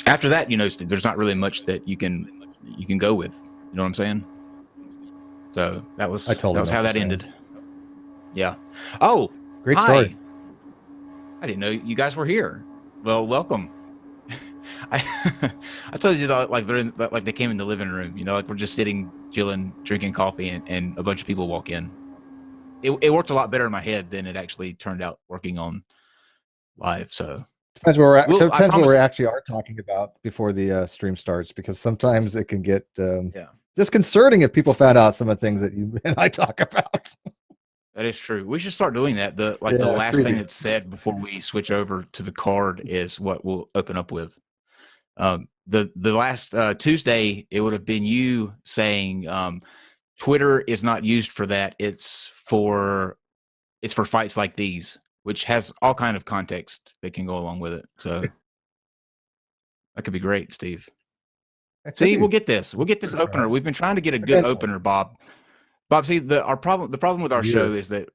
After that, Steve, there's not really much that you can go with. You know what I'm saying? So that was how that ended. Yeah. Oh, great story. I didn't know you guys were here. Well, welcome. I told you that, like they came in the living room. Like we're just sitting, chilling, drinking coffee, and a bunch of people walk in. It worked a lot better in my head than it actually turned out working on live. So depends where what we actually are talking about before the stream starts, because sometimes it can get disconcerting if people found out some of the things that you and I talk about. That is true. We should start doing that. The last thing that's said before we switch over to the card is what we'll open up with. The last Tuesday, it would have been you saying Twitter is not used for that. It's for fights like these, which has all kind of context that can go along with it. So that could be great, Steve. See, we'll get this opener. We've been trying to get a good opener, Bob. Bob, see, the problem with our show is that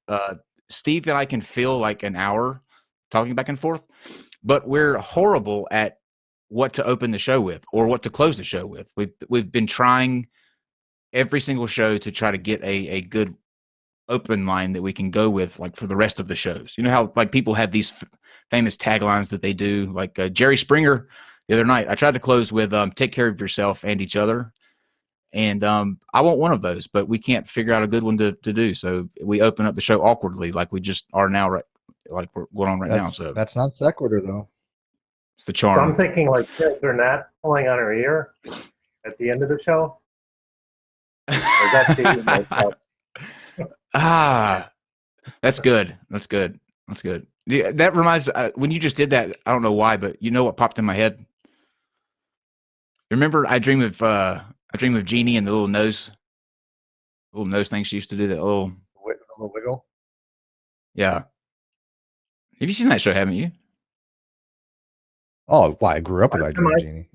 Steve and I can fill like an hour talking back and forth, but we're horrible at what to open the show with or what to close the show with. We've been trying every single show to try to get a good open line that we can go with, like for the rest of the shows. You know how like people have these famous taglines that they do, like Jerry Springer the other night. I tried to close with "Take care of yourself and each other." And I want one of those, but we can't figure out a good one to do. So we open up the show awkwardly, like we just are now, right? Like we're going on now. So that's not sequitur, though. It's the charm. So I'm thinking like Burnett pulling on her ear at the end of the show. Or that that's good. That's good. That's good. Yeah, that reminds when you just did that. I don't know why, but you know what popped in my head? Remember, I dream of Jeannie and the little nose thing she used to do. That little wiggle. Yeah. Have you seen that show? Haven't you? Oh, why? I grew up with I Dream of Jeannie.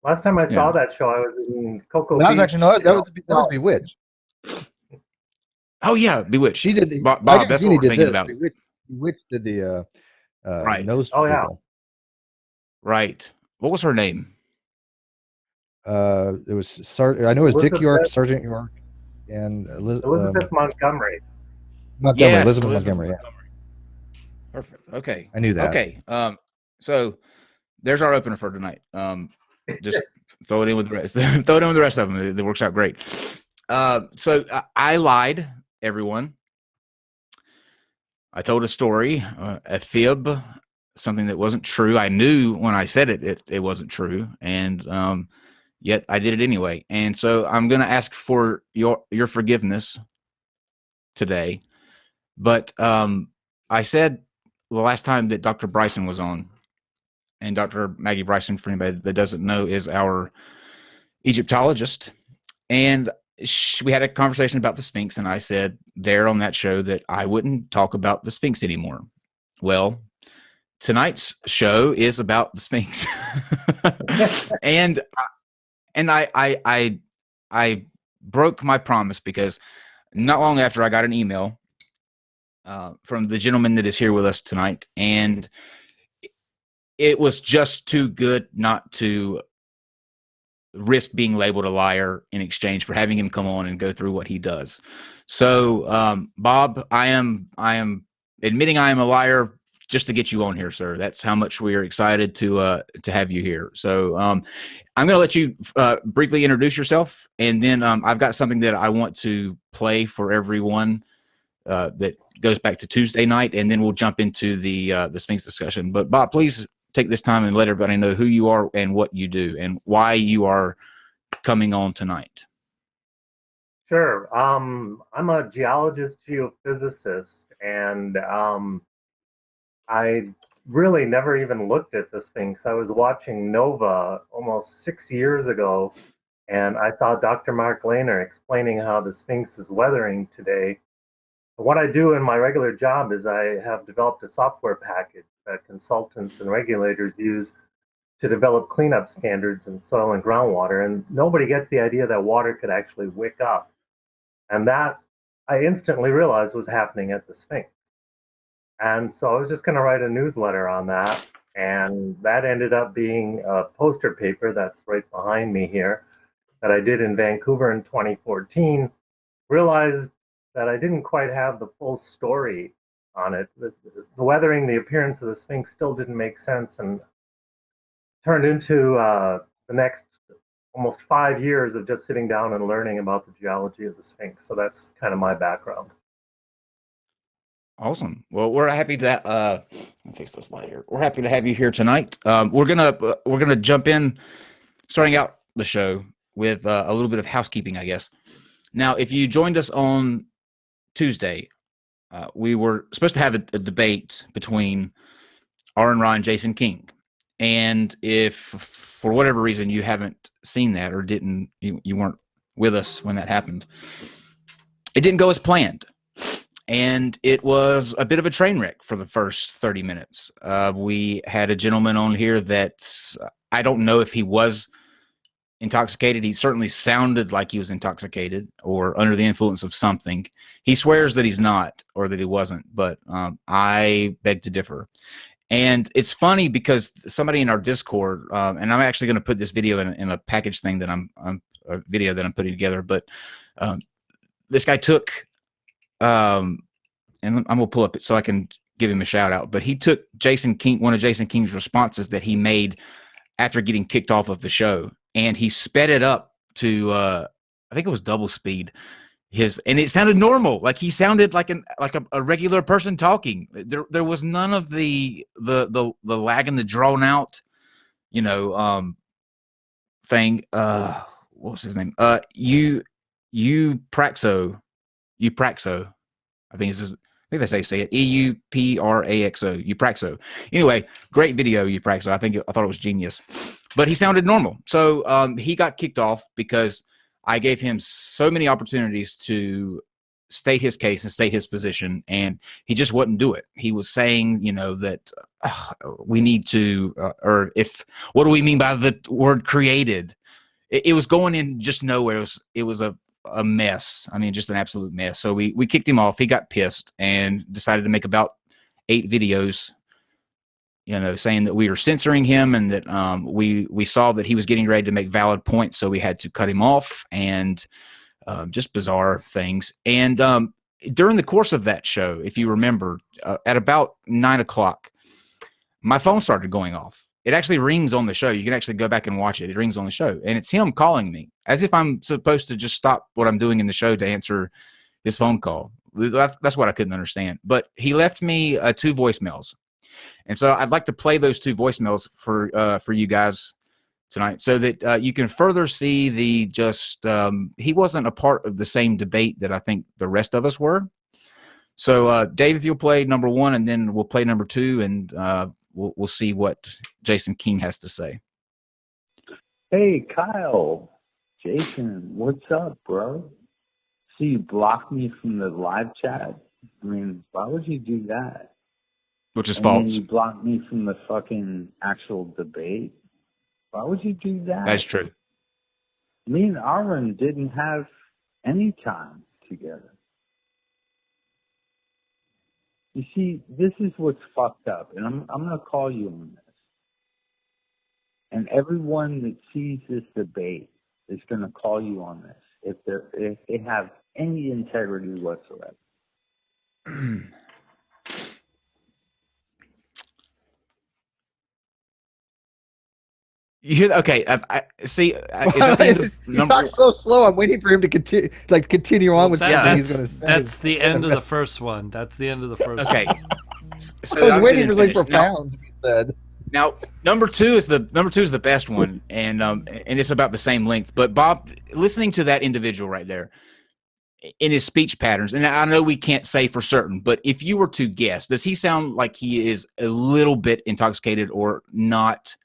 Last time I saw that show, I was in Cocoa Beach. That was actually that was Bewitched. Oh yeah, Bewitched. She did the Bob. That's what we're thinking about. Bewitched did the right nose. Oh yeah. Wiggle. Right. What was her name? It was I know it was Dick York, Sergeant York, and Elizabeth Montgomery. Yes, Elizabeth Montgomery. Yeah. Perfect. Okay. I knew that. Okay. So there's our opener for tonight. Just throw it in with the rest. Throw it in with the rest of them. It works out great. So I lied, everyone. I told a story, a fib, something that wasn't true. I knew when I said it wasn't true, and yet I did it anyway. And so I'm going to ask for your forgiveness today. But I said the last time that Dr. Bryson was on, and Dr. Maggie Bryson, for anybody that doesn't know, is our Egyptologist. And we had a conversation about the Sphinx, and I said there on that show that I wouldn't talk about the Sphinx anymore. Well, tonight's show is about the Sphinx. and I broke my promise, because not long after I got an email from the gentleman that is here with us tonight, and it was just too good not to risk being labeled a liar in exchange for having him come on and go through what he does. So, Bob, I am admitting I am a liar just to get you on here, sir. That's how much we are excited to have you here. So, I'm going to let you briefly introduce yourself, and then I've got something that I want to play for everyone that goes back to Tuesday night, and then we'll jump into the Sphinx discussion. But Bob, please take this time and let everybody know who you are and what you do and why you are coming on tonight. Sure. I'm a geologist, geophysicist, and I really never even looked at the Sphinx. I was watching NOVA almost 6 years ago, and I saw Dr. Mark Lehner explaining how the Sphinx is weathering today. What I do in my regular job is I have developed a software package that consultants and regulators use to develop cleanup standards in soil and groundwater, and nobody gets the idea that water could actually wick up. And that I instantly realized was happening at the Sphinx. And so I was just going to write a newsletter on that. And that ended up being a poster paper that's right behind me here that I did in Vancouver in 2014. Realized that I didn't quite have the full story on it. The weathering, the appearance of the Sphinx still didn't make sense, and turned into the next almost 5 years of just sitting down and learning about the geology of the Sphinx. So that's kind of my background. Awesome. Well, we're happy to let me fix this light here. We're happy to have you here tonight. We're gonna jump in, starting out the show with a little bit of housekeeping, I guess. Now, if you joined us on Tuesday, we were supposed to have a debate between Aaron Ra and Jason King. And if for whatever reason you haven't seen that or you weren't with us when that happened, it didn't go as planned. And it was a bit of a train wreck for the first 30 minutes. We had a gentleman on here that I don't know if he was intoxicated. He certainly sounded like he was intoxicated or under the influence of something. He swears that he's not or that he wasn't, but I beg to differ. And it's funny because somebody in our Discord, and I'm actually going to put this video in a package thing that I'm a video that I'm putting together, but this guy took, and I'm going to pull up it so I can give him a shout out, but he took one of Jason King's responses that he made after getting kicked off of the show, and he sped it up to, I think it was double speed. And it sounded normal, like he sounded like a regular person talking. There was none of the lag and the drawn out, thing. What was his name? Eupraxo. I think they say it. EUPRAXO. Eupraxo. Anyway, great video, Eupraxo. I thought it was genius. But he sounded normal. So he got kicked off because I gave him so many opportunities to state his case and state his position, and he just wouldn't do it. He was saying, that we need to, what do we mean by the word created? It was going in just nowhere. It was a mess. I mean, just an absolute mess. So we kicked him off. He got pissed and decided to make about 8 videos, saying that we were censoring him and that we saw that he was getting ready to make valid points, so we had to cut him off, and just bizarre things. And during the course of that show, if you remember, at about 9 o'clock, my phone started going off. It actually rings on the show. You can actually go back and watch it. It rings on the show, and it's him calling me as if I'm supposed to just stop what I'm doing in the show to answer his phone call. That's what I couldn't understand. But he left me 2 voicemails. And so I'd like to play those 2 voicemails for you guys tonight so that you can further see he wasn't a part of the same debate that I think the rest of us were. So Dave, if you'll play number 1, and then we'll play number 2, and we'll see what Jason King has to say. Hey, Kyle. Jason, what's up, bro? So you blocked me from the live chat? I mean, why would you do that? Which is false. And you blocked me from the fucking actual debate. Why would you do that? That's true. Me and Aaron didn't have any time together. You see, this is what's fucked up, and I'm going to call you on this. And everyone that sees this debate is going to call you on this if they have any integrity whatsoever. You hear that? Okay, I see. You talk so slow. I'm waiting for him to continue on with something he's going to say. That's the end of the first one. That's the end of the first. Okay. one. So I was waiting for something profound to be said. Now, number two is the best one, and it's about the same length. But Bob, listening to that individual right there, in his speech patterns, and I know we can't say for certain, but if you were to guess, does he sound like he is a little bit intoxicated or not?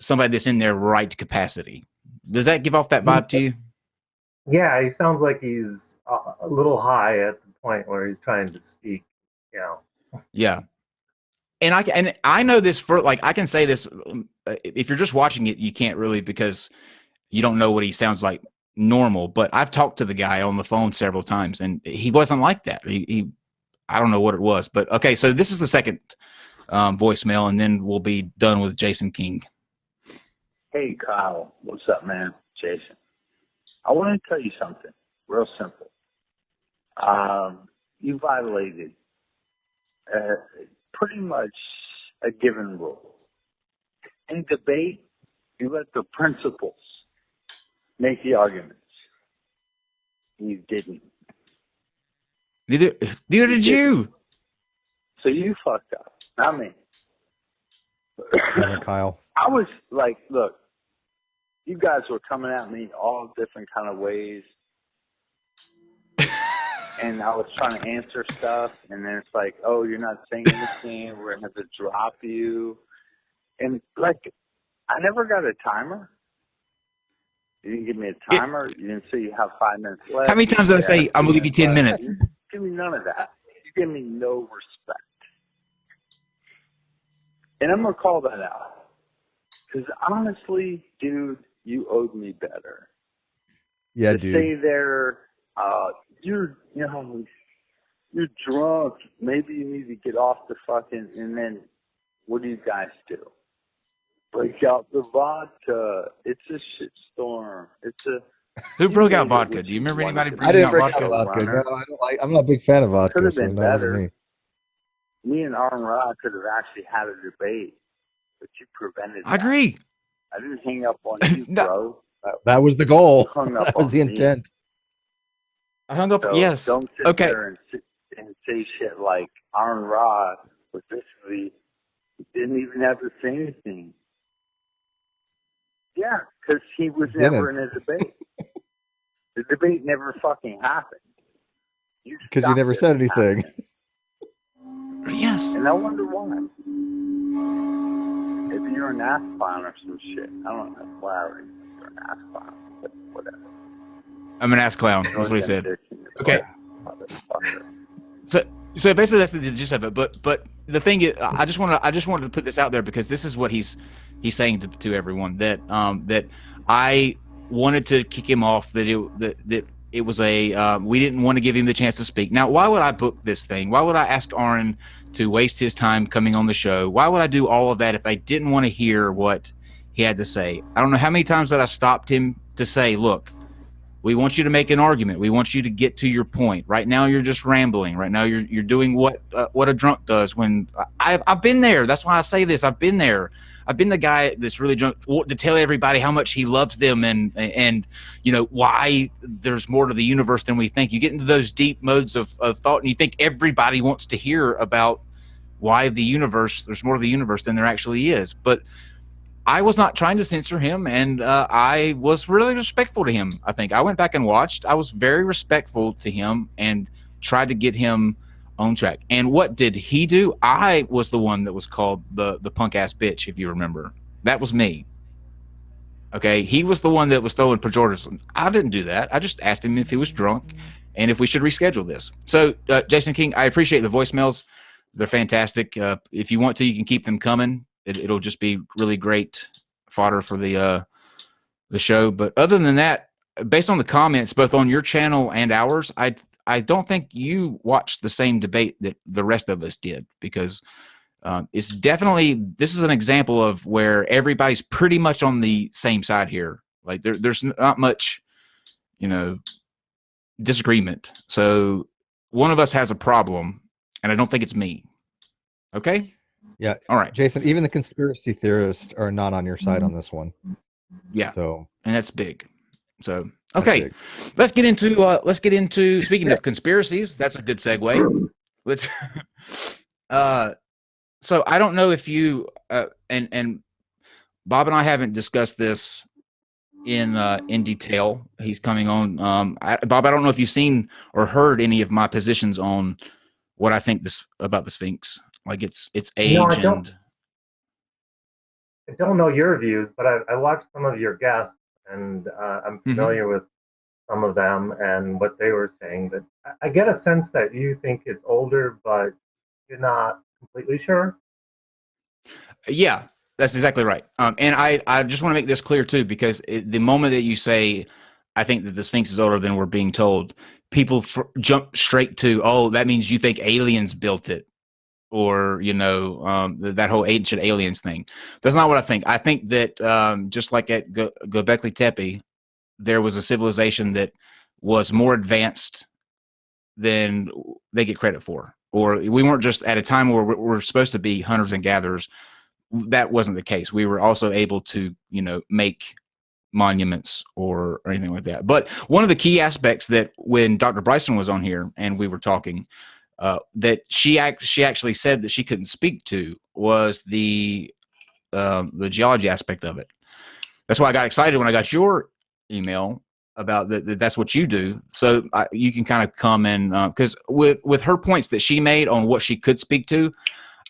Somebody that's in their right capacity. Does that give off that vibe to you? Yeah, he sounds like he's a little high at the point where he's trying to speak. Yeah. And I know this for, like, I can say this, if you're just watching it, you can't really, because you don't know what he sounds like normal, but I've talked to the guy on the phone several times and he wasn't like that. I don't know what it was, but okay. So this is the second voicemail, and then we'll be done with Jason King. Hey, Kyle. What's up, man? Jason. I want to tell you something real simple. You violated pretty much a given rule. In debate, you let the principles make the arguments. You didn't. Neither did you. So you fucked up, not me. Kyle. I was like, look, you guys were coming at me all different kind of ways. And I was trying to answer stuff, and then it's like, oh, you're not saying anything, we're going to have to drop you. And, like, I never got a timer. You didn't give me a timer. You didn't say you have 5 minutes left. How many times did I say, I'm going to give you 10 minutes? You give me none of that. You give me no respect. And I'm going to call that out. Because, honestly, dude, you owed me better. Yeah, to dude. Stay there. You're drunk. Maybe you need to get off the fucking, and then what do you guys do? Break out the vodka. It's a shitstorm. Who broke out vodka? Do you remember anybody breaking out vodka? No, I don't like. I'm not a big fan of vodka. Could have been better. Me. Me and Aaron Ra could have actually had a debate, but you prevented. I agree. I didn't hang up on you, bro. That was the goal. That was the intent. I hung up. So yes. Don't sit there and say shit like Aaron Ra was basically didn't even have to say anything. Yeah, because he was never in a debate. The debate never fucking happened. Because you never said anything. Yes. And I wonder why. Maybe you're an ass clown or some shit. I don't know. Whatever. You're an ass clown. But whatever. I'm an ass clown. That's what he said. Okay. So basically that's the gist of it. But the thing is, I just wanted to put this out there because this is what he's saying to everyone that I wanted to kick him off, that it was we didn't want to give him the chance to speak. Now, why would I book this thing? Why would I ask Aaron to waste his time coming on the show? Why would I do all of that if I didn't want to hear what he had to say? I don't know how many times that I stopped him to say, look, we want you to make an argument. We want you to get to your point. Right now, you're just rambling. Right now, you're doing what a drunk does. When I've been there. That's why I say this. I've been there. I've been the guy that's really drunk to tell everybody how much he loves them and you know why there's more to the universe than we think. You get into those deep modes of thought, and you think everybody wants to hear about why there's more to the universe than there actually is. But I was not trying to censor him, and I was really respectful to him. I think I went back and watched. I was very respectful to him and tried to get him on track. And what did he do? I was the one that was called the punk ass bitch, if you remember. That was me. Okay, he was the one that was throwing pejoratives. I didn't do that. I just asked him if he was drunk and if we should reschedule this. So, Jason King, I appreciate the voicemails. They're fantastic. If you want to, you can keep them coming. It'll just be really great fodder for the show. But other than that, based on the comments, both on your channel and ours, I don't think you watched the same debate that the rest of us did, because it's definitely, this is an example of where everybody's pretty much on the same side here. Like there's not much, disagreement. So one of us has a problem, and I don't think it's me. Okay. Yeah. All right, Jason, even the conspiracy theorists are not on your side on this one. Yeah. So, and that's big. So, okay, let's get into speaking of conspiracies. That's a good segue. Let's so I don't know if you and Bob and I haven't discussed this in detail. He's coming on. Bob, I don't know if you've seen or heard any of my positions on what I think about the Sphinx. Like its age. No, I don't know your views, but I watched some of your guests, and I'm familiar with some of them and what they were saying. But I get a sense that you think it's older, but you're not completely sure. Yeah, that's exactly right. And I just want to make this clear too, because the moment that you say, I think that the Sphinx is older than we're being told, people jump straight to, oh, that means you think aliens built it. or that whole ancient aliens thing. That's not what I think. I think that just like at Göbekli Tepe, there was a civilization that was more advanced than they get credit for, or we weren't just at a time where we're supposed to be hunters and gatherers. That wasn't the case. We were also able to make monuments or anything like that. But one of the key aspects that when Dr. Bryson was on here and we were talking, that she actually said that she couldn't speak to was the geology aspect of it. That's why I got excited when I got your email about that's what you do. So you can kind of come in, because with her points that she made on what she could speak to,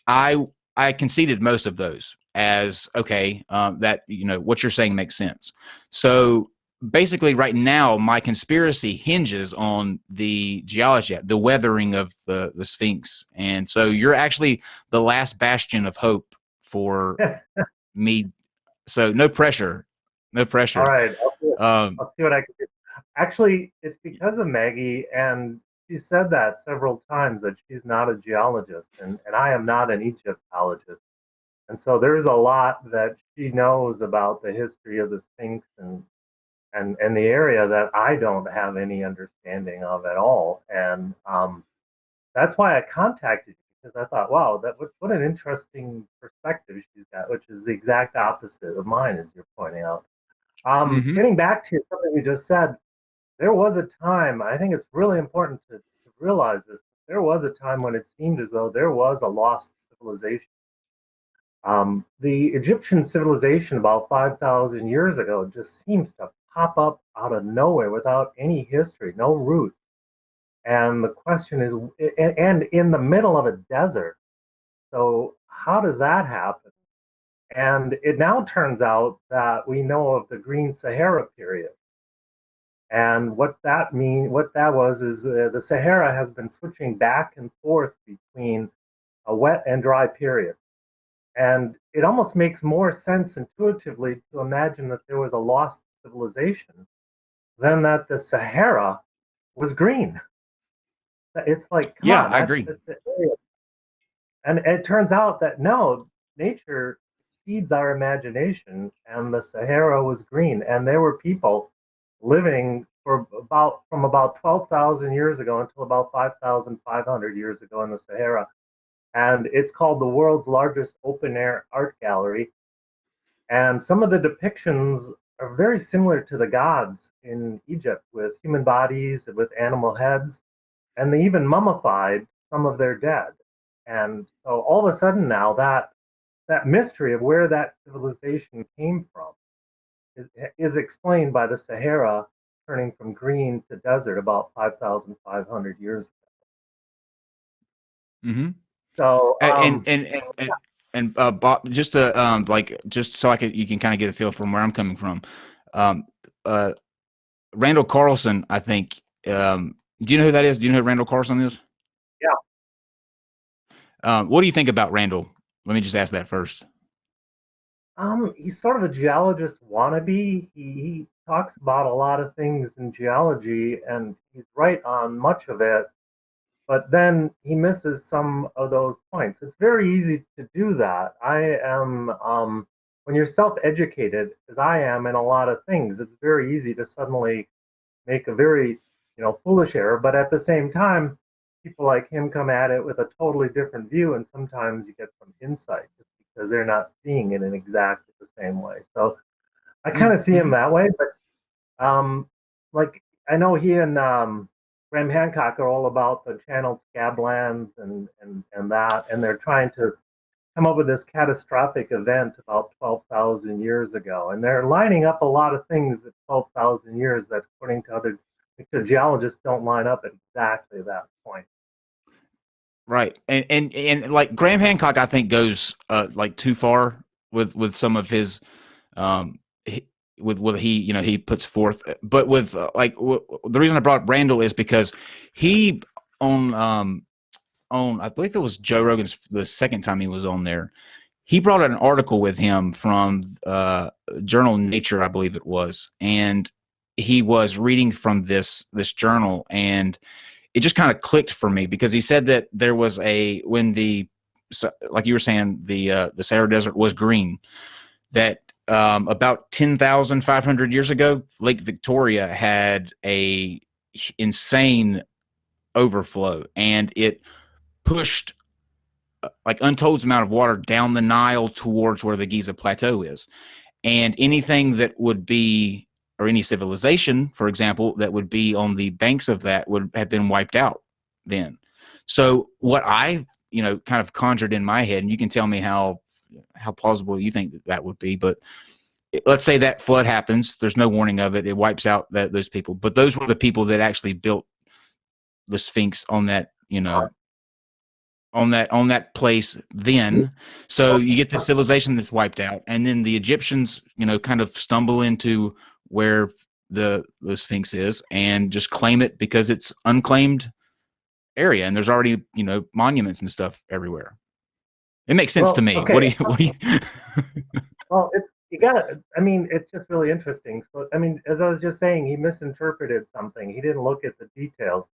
I conceded most of those as okay, that what you're saying makes sense. So basically right now my conspiracy hinges on the geology, the weathering of the Sphinx. And so you're actually the last bastion of hope for me. So no pressure. All right. I'll see what I can do. Actually, it's because of Maggie, and she said that several times, that she's not a geologist, and I am not an Egyptologist. And so there's a lot that she knows about the history of the Sphinx and the area that I don't have any understanding of at all. And that's why I contacted you, because I thought, wow, what an interesting perspective she's got, which is the exact opposite of mine, as you're pointing out. Getting back to something we just said, there was a time, I think it's really important to realize this, there was a time when it seemed as though there was a lost civilization. The Egyptian civilization about 5,000 years ago just seems to pop up out of nowhere without any history, no roots. And the question is, and in the middle of a desert. So how does that happen? And it now turns out that we know of the Green Sahara period. And what that was is the Sahara has been switching back and forth between a wet and dry period. And it almost makes more sense intuitively to imagine that there was a lost civilization than that the Sahara was green. It's like, I agree. And it turns out that no, nature exceeds our imagination, and the Sahara was green, and there were people living from about 12,000 years ago until about 5,500 years ago in the Sahara. And it's called the world's largest open-air art gallery. And some of the depictions are very similar to the gods in Egypt, with human bodies, with animal heads, and they even mummified some of their dead. And so all of a sudden now that mystery of where that civilization came from is explained by the Sahara turning from green to desert about 5,500 years ago. Mm-hmm. So and Bob, just to just so you can kind of get a feel from where I'm coming from. Randall Carlson, I think. Do you know who that is? Do you know who Randall Carlson is? Yeah. What do you think about Randall? Let me just ask that first. He's sort of a geologist wannabe. He talks about a lot of things in geology, and he's right on much of it, but then he misses some of those points. It's very easy to do that. I am, when you're self-educated, as I am in a lot of things, it's very easy to suddenly make a very, foolish error, but at the same time, people like him come at it with a totally different view, and sometimes you get some insight just because they're not seeing it in exactly the same way. So I kind of see him that way, but like I know he and Graham Hancock are all about the channeled scablands and that, and they're trying to come up with this catastrophic event about 12,000 years ago, and they're lining up a lot of things at 12,000 years that, according to other geologists, don't line up at exactly that point. Right, and like Graham Hancock, I think goes like too far with some of his with what he puts forth. But with the reason I brought up Randall is because he on I believe it was Joe Rogan's the second time he was on there. He brought an article with him from journal Nature, I believe it was, and he was reading from this journal, and it just kind of clicked for me because he said that there was when the like you were saying, the Sahara Desert was green. That about 10,500 years ago, Lake Victoria had a insane overflow, and it pushed like untold amount of water down the Nile towards where the Giza Plateau is. And anything that would be, or any civilization, for example, that would be on the banks of that would have been wiped out then. So what I, kind of conjured in my head, and you can tell me how plausible you think that would be, but let's say that flood happens. There's no warning of it. It wipes out those people. But those were the people that actually built the Sphinx on that, on that place then. So you get the civilization that's wiped out, and then the Egyptians, kind of stumble into where the Sphinx is and just claim it because it's unclaimed area, and there's already, monuments and stuff everywhere. It makes sense to me. Okay. What do you Well, it's just really interesting. So, as I was just saying, he misinterpreted something. He didn't look at the details.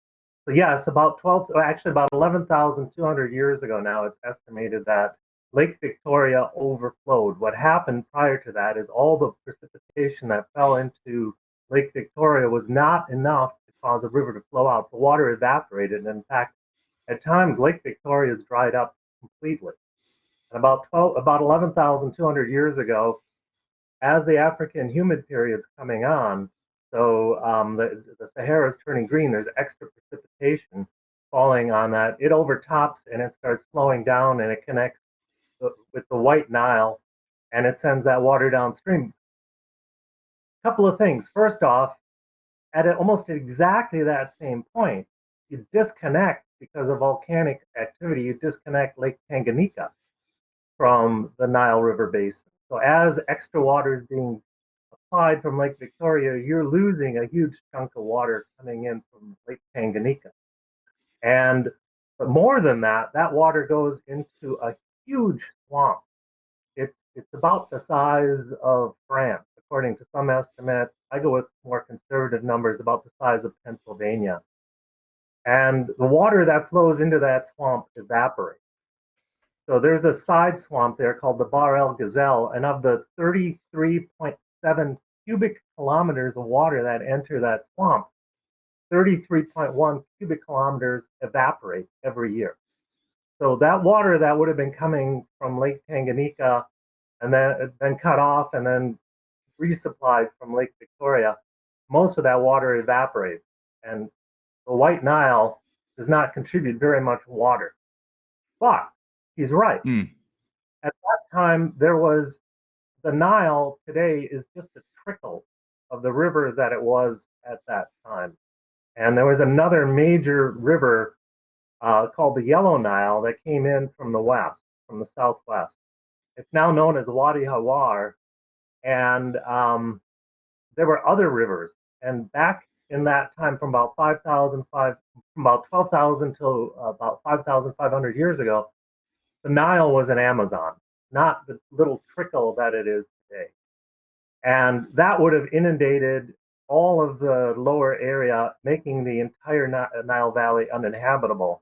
So yes, about 11,200 years ago now, it's estimated that Lake Victoria overflowed. What happened prior to that is all the precipitation that fell into Lake Victoria was not enough to cause a river to flow out. The water evaporated, and in fact, at times, Lake Victoria is dried up completely. And about 11,200 years ago, as the African humid period's coming on, so the Sahara is turning green, there's extra precipitation falling on that. It overtops and it starts flowing down, and it connects with the White Nile, and it sends that water downstream. A couple of things. First off, at almost exactly that same point, you disconnect, because of volcanic activity, you disconnect Lake Tanganyika from the Nile River basin. So as extra water is being applied from Lake Victoria, you're losing a huge chunk of water coming in from Lake Tanganyika. But more than that, that water goes into a huge swamp. It's about the size of France, according to some estimates. I go with more conservative numbers, about the size of Pennsylvania. And the water that flows into that swamp evaporates. So there's a side swamp there called the Bahr el Ghazal, and of the 33.7 cubic kilometers of water that enter that swamp, 33.1 cubic kilometers evaporate every year. So that water that would have been coming from Lake Tanganyika and then cut off and then resupplied from Lake Victoria, most of that water evaporates. And the White Nile does not contribute very much water. But he's right. At that time, the Nile today is just a trickle of the river that it was at that time. And there was another major river called the Yellow Nile that came in from the west, from the southwest. It's now known as Wadi Hawar. And there were other rivers. And back in that time, from about 12,000 till about 5,500 years ago, the Nile was an Amazon, not the little trickle that it is today. And that would have inundated all of the lower area, making the entire Nile Valley uninhabitable.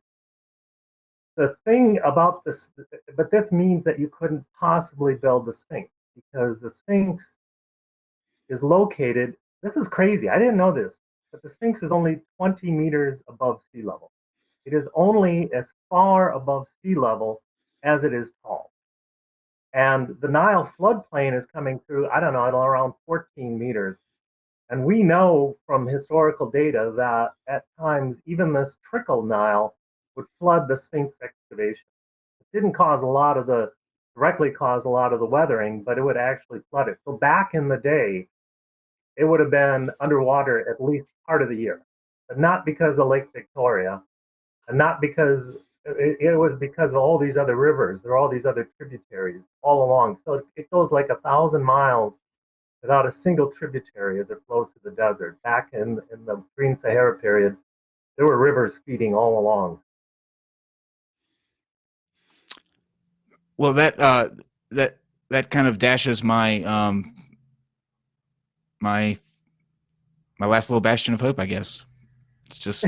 The thing about this, but this means that you couldn't possibly build the Sphinx, because the Sphinx is located, this is crazy, I didn't know this, but the Sphinx is only 20 meters above sea level. It is only as far above sea level as it is tall. And the Nile floodplain is coming through, I don't know, around 14 meters. And we know from historical data that at times, even this trickle Nile would flood the Sphinx excavation. It didn't directly cause a lot of the weathering, but it would actually flood it. So back in the day, it would have been underwater at least part of the year, but not because of Lake Victoria, and not because it was because of all these other rivers. There are all these other tributaries all along. So it goes like 1,000 miles without a single tributary as it flows through the desert. Back in the Green Sahara period, there were rivers feeding all along. Well, that kind of dashes my my last little bastion of hope, I guess. It's just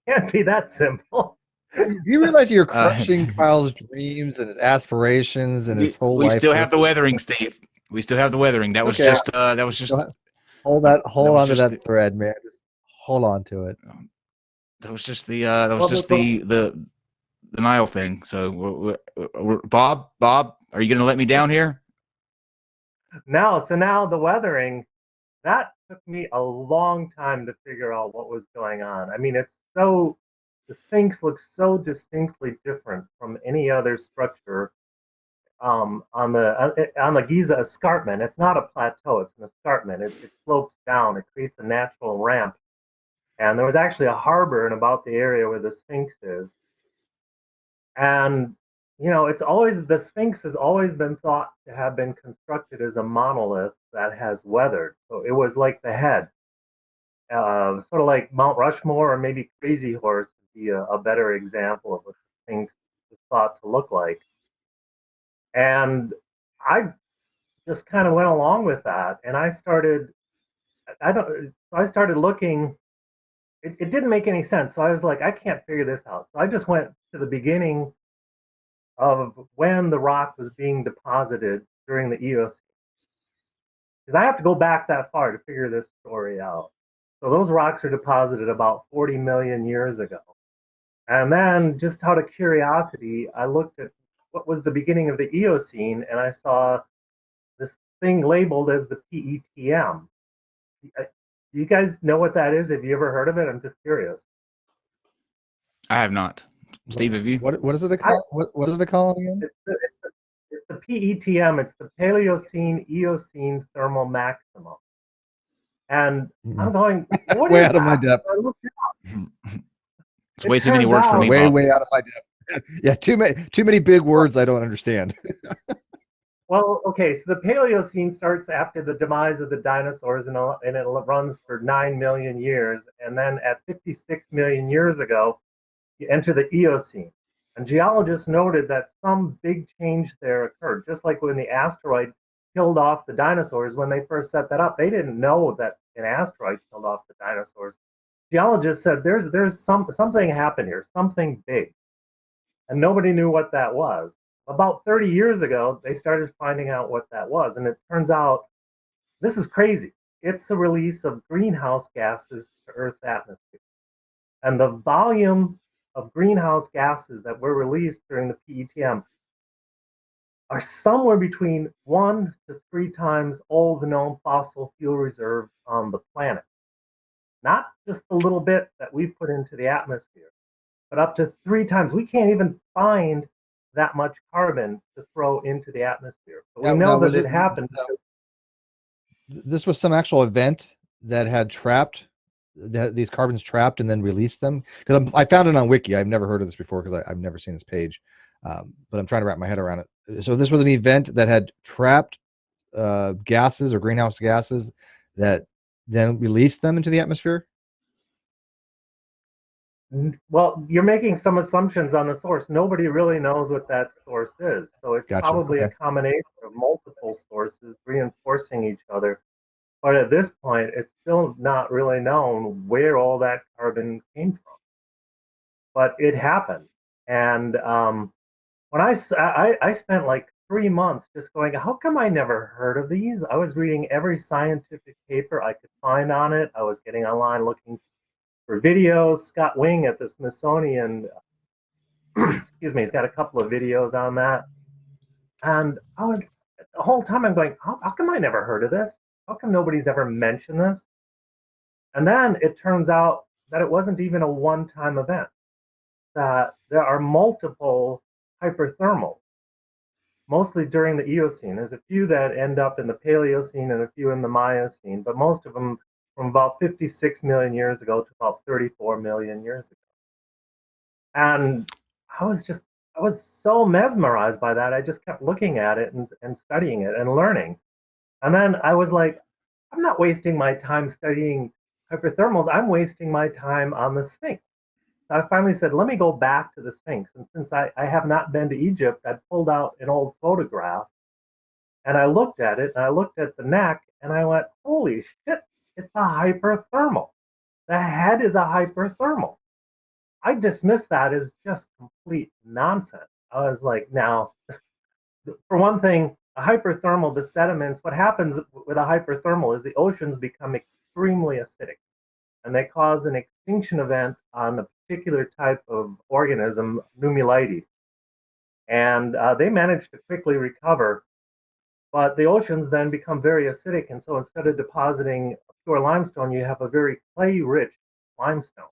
can't be that simple. Do you realize you're crushing Kyle's dreams and his aspirations and his whole life? We still have the weathering, Steve. We still have the weathering. That was just hold on to that thread, man. Just hold on to it. That was just the Nile thing. So Bob, are you going to let me down here? No. So now the weathering, that took me a long time to figure out what was going on. I mean, the Sphinx looks so distinctly different from any other structure on the Giza escarpment. It's not a plateau, it's an escarpment. It slopes down, it creates a natural ramp. And there was actually a harbor in about the area where the Sphinx is. And, the Sphinx has always been thought to have been constructed as a monolith that has weathered. So it was like the head. Sort of like Mount Rushmore or maybe Crazy Horse would be a better example of what the Sphinx is thought to look like. And I just kind of went along with that. And I started looking. It didn't make any sense. So I was like, I can't figure this out. So I just went to the beginning of when the rock was being deposited during the Eocene. Because I have to go back that far to figure this story out. So those rocks are deposited about 40 million years ago. And then, just out of curiosity, I looked at what was the beginning of the Eocene, and I saw this thing labeled as the PETM. Do you guys know what that is? Have you ever heard of it? I'm just curious. I have not. Steve, have you? What is it called? What is it called again? It's the PETM. It's the Paleocene Eocene Thermal Maximum. And I'm going, what way is out of my depth. It's way too many words for me. Way out of my depth. Yeah, too many big words I don't understand. Well, okay, so the Paleocene starts after the demise of the dinosaurs, and it runs for 9 million years. And then at 56 million years ago, you enter the Eocene. And geologists noted that some big change there occurred, just like when the asteroid killed off the dinosaurs. When they first set that up, they didn't know that an asteroid killed off the dinosaurs. Geologists said there's something happened here, something big, and nobody knew what that was. About 30 years ago, they started finding out what that was, and it turns out, this is crazy, it's the release of greenhouse gases to Earth's atmosphere. And the volume of greenhouse gases that were released during the PETM are somewhere between 1 to 3 times all the known fossil fuel reserve on the planet. Not just the little bit that we put into the atmosphere, but up to 3 times. We can't even find that much carbon to throw into the atmosphere. But we know that it happened. This was some actual event that had trapped these carbons trapped and then released them. Because I found it on Wiki. I've never heard of this before because I've never seen this page. But I'm trying to wrap my head around it. So this was an event that had trapped gases or greenhouse gases that then released them into the atmosphere? Well, you're making some assumptions on the source. Nobody really knows what that source is. So it's probably a combination of multiple sources reinforcing each other. But at this point, it's still not really known where all that carbon came from. But it happened. And when I spent like 3 months just going, how come I never heard of these? I was reading every scientific paper I could find on it. I was getting online looking for videos. Scott Wing at the Smithsonian, excuse me, he's got a couple of videos on that. And I was, the whole time I'm going, how come I never heard of this? How come nobody's ever mentioned this? And then it turns out that it wasn't even a one-time event, that there are multiple hyperthermals, mostly during the Eocene. There's a few that end up in the Paleocene and a few in the Miocene, but most of them from about 56 million years ago to about 34 million years ago. And I was so mesmerized by that. I just kept looking at it and studying it and learning. And then I was like, I'm not wasting my time studying hyperthermals. I'm wasting my time on the Sphinx. So I finally said, let me go back to the Sphinx. And since I have not been to Egypt, I pulled out an old photograph and I looked at it and I looked at the neck and I went, holy shit, it's a hyperthermal. The head is a hyperthermal. I dismissed that as just complete nonsense. I was like, now, for one thing, a hyperthermal, the sediments, what happens with a hyperthermal is the oceans become extremely acidic, and they cause an extinction event on a particular type of organism, Nummulites. And they manage to quickly recover, but the oceans then become very acidic, and so instead of depositing pure limestone, you have a very clay-rich limestone.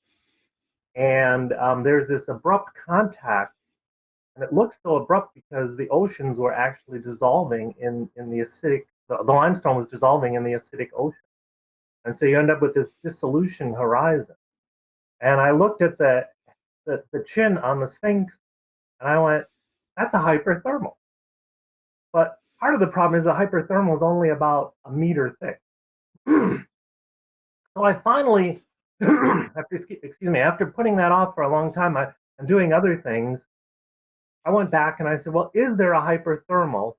And there's this abrupt contact, and it looks so abrupt because the oceans were actually dissolving in the acidic, the limestone was dissolving in the acidic ocean. And so you end up with this dissolution horizon. And I looked at the chin on the Sphinx, and I went, that's a hyperthermal. But part of the problem is a hyperthermal is only about a meter thick. So I finally, after putting that off for a long time, I'm doing other things. I went back and I said, well, is there a hyperthermal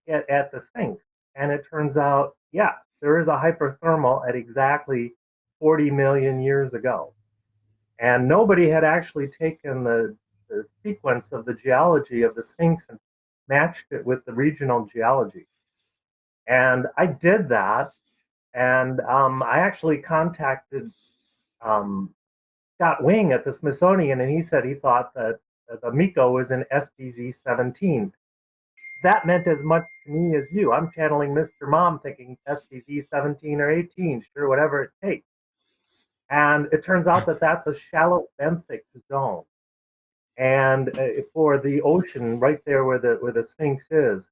at the Sphinx? And it turns out, yes, there is a hyperthermal at exactly 40 million years ago. And nobody had actually taken the sequence of the geology of the Sphinx and matched it with the regional geology. And I did that, and I actually contacted Scott Wing at the Smithsonian, and he said he thought that the Miko was in SPZ 17. That meant as much to me as you. I'm channeling Mr. Mom thinking SPZ 17 or 18, sure, whatever it takes. And it turns out that that's a shallow benthic zone. And for the ocean, right there where the Sphinx is.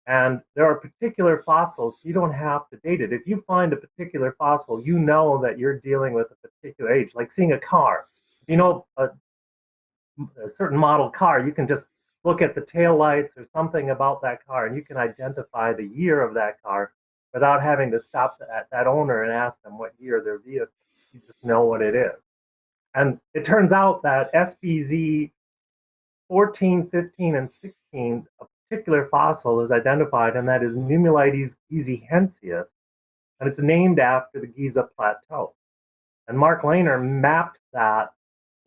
And there are particular fossils, you don't have to date it. If you find a particular fossil, you know that you're dealing with a particular age, like seeing a car. If you know a certain model car, you can just look at the taillights or something about that car, and you can identify the year of that car without having to stop that owner and ask them what year their vehicle is. You just know what it is. And it turns out that SPZ 14, 15, and 16, a particular fossil is identified, and that is Nummulites gizihensis, and it's named after the Giza Plateau. And Mark Lehner mapped that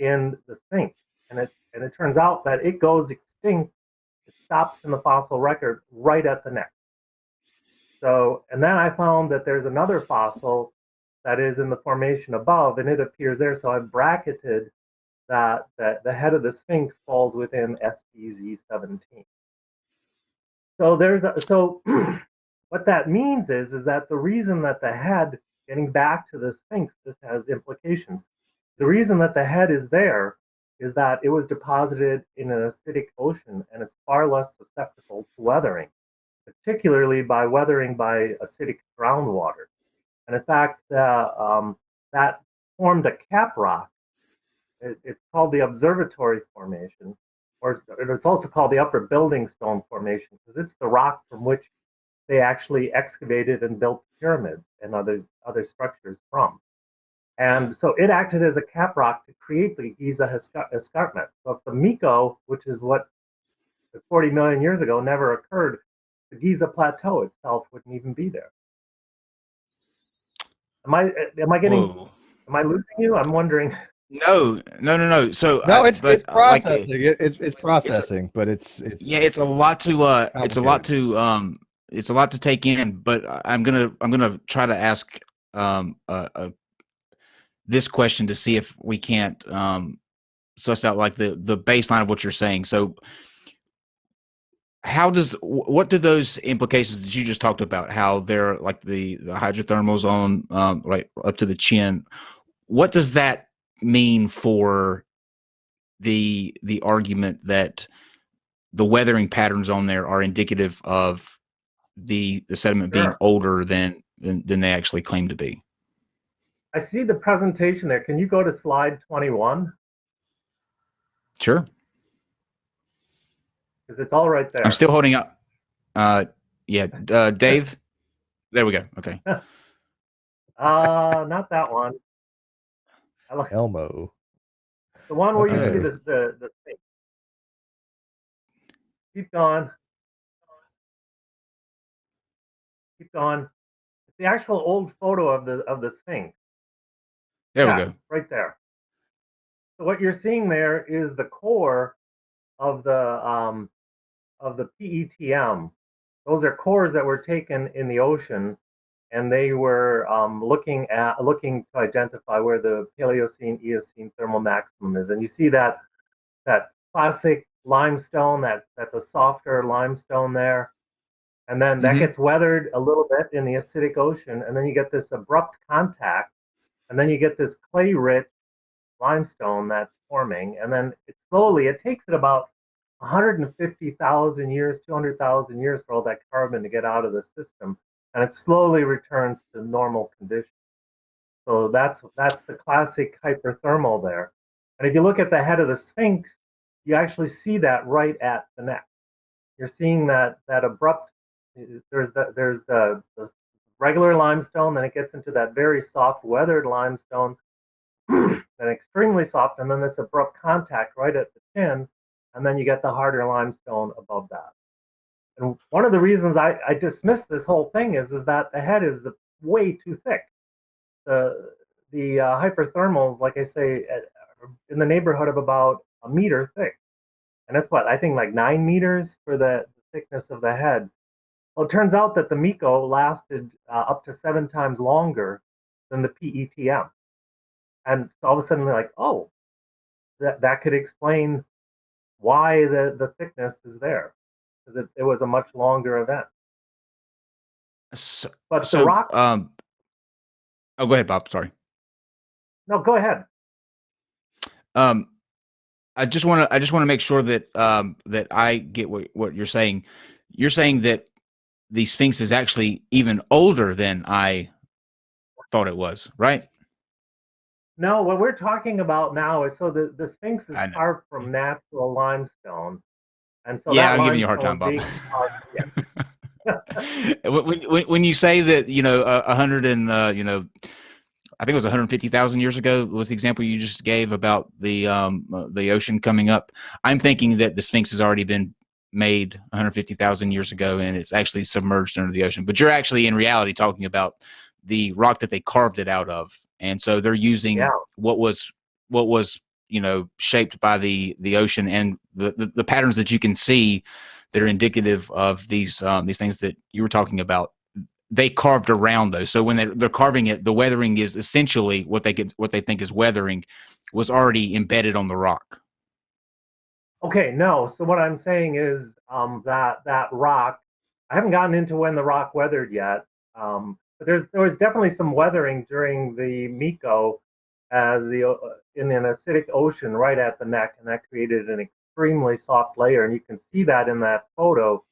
in the Sphinx, and it turns out that it goes extinct. It stops in the fossil record right at the neck. So, and then I found that there's another fossil that is in the formation above, and it appears there. So I've bracketed that the head of the Sphinx falls within SPZ 17. So what that means is that the reason that the head, getting back to the Sphinx, this has implications. The reason that the head is there is that it was deposited in an acidic ocean, and it's far less susceptible to weathering, particularly by weathering by acidic groundwater. And in fact, that formed a cap rock. It's called the Observatory Formation, or it's also called the Upper Building Stone Formation, because it's the rock from which they actually excavated and built pyramids and other structures from. And so it acted as a cap rock to create the Giza escarpment. So if the Miko, which is what 40 million years ago never occurred, the Giza Plateau itself wouldn't even be there. Am I losing you? I'm wondering. No. So no, it's processing. It's processing, but it's a lot to take in. But I'm gonna try to ask this question to see if we can't suss out like the baseline of what you're saying. So what do those implications that you just talked about, how they're like the hydrothermals on right up to the chin, what does that mean for the argument that the weathering patterns on there are indicative of the sediment being older than they actually claim to be? I see the presentation there. Can you go to slide 21? Sure. Because it's all right there. I'm still holding up. Dave. There we go. Okay. Not that one. Elmo. The one where you see the Sphinx. Keep going. Keep going. It's the actual old photo of the Sphinx. There we go. Right there. So what you're seeing there is the core of the PETM. Those are cores that were taken in the ocean, and they were looking to identify where the Paleocene Eocene thermal maximum is. And you see that classic limestone, that's a softer limestone there. And then that gets weathered a little bit in the acidic ocean, and then you get this abrupt contact, and then you get this clay-rich limestone that's forming, and then it takes it about 150,000 years, 200,000 years for all that carbon to get out of the system, and it slowly returns to normal conditions. So that's the classic hyperthermal there. And if you look at the head of the Sphinx, you actually see that right at the neck. You're seeing that abrupt. There's the regular limestone, then it gets into that very soft weathered limestone, and extremely soft, and then this abrupt contact right at the chin, and then you get the harder limestone above that. And one of the reasons I dismiss this whole thing is that the head is way too thick. The hyperthermals, like I say, in the neighborhood of about a meter thick, and that's what I think, like 9 meters for the thickness of the head. Well, it turns out that the Miko lasted up to 7 times longer than the PETM. And so all of a sudden, they're like, oh, that could explain why the thickness is there, because it was a much longer event. But the rock. Oh, go ahead, Bob. Sorry. No, go ahead. I just want to make sure that that I get what you're saying. You're saying that the Sphinx is actually even older than I thought it was, right? No, what we're talking about now is, so the Sphinx is carved from natural limestone, and so I'm giving you a hard time, Bob. When you say that, 100 and I think it was 150,000 years ago was the example you just gave about the ocean coming up. I'm thinking that the Sphinx has already been made 150,000 years ago, and it's actually submerged under the ocean. But you're actually, in reality, talking about the rock that they carved it out of, and so they're using what was shaped by the ocean, and the patterns that you can see that are indicative of these things that you were talking about. They carved around those. So when they're carving it, the weathering is essentially what they think is weathering was already embedded on the rock. Okay, no. So what I'm saying is that rock, I haven't gotten into when the rock weathered yet, but there was definitely some weathering during the Miko in an acidic ocean right at the neck, and that created an extremely soft layer, and you can see that in that photo.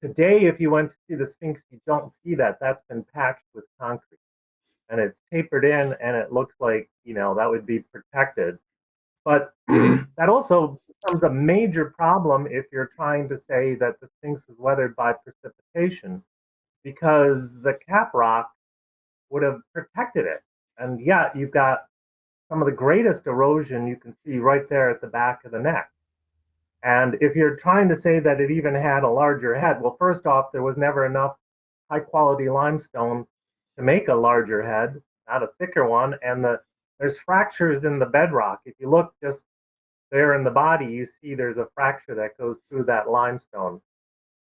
Today, if you went to see the Sphinx, you don't see that. That's been patched with concrete, and it's tapered in, and it looks like, that would be protected. But that also becomes a major problem if you're trying to say that the Sphinx is weathered by precipitation, because the cap rock would have protected it. And yet you've got some of the greatest erosion you can see right there at the back of the neck. And if you're trying to say that it even had a larger head, well, first off, there was never enough high-quality limestone to make a larger head, not a thicker one. And there's fractures in the bedrock. If you look just there in the body, you see there's a fracture that goes through that limestone.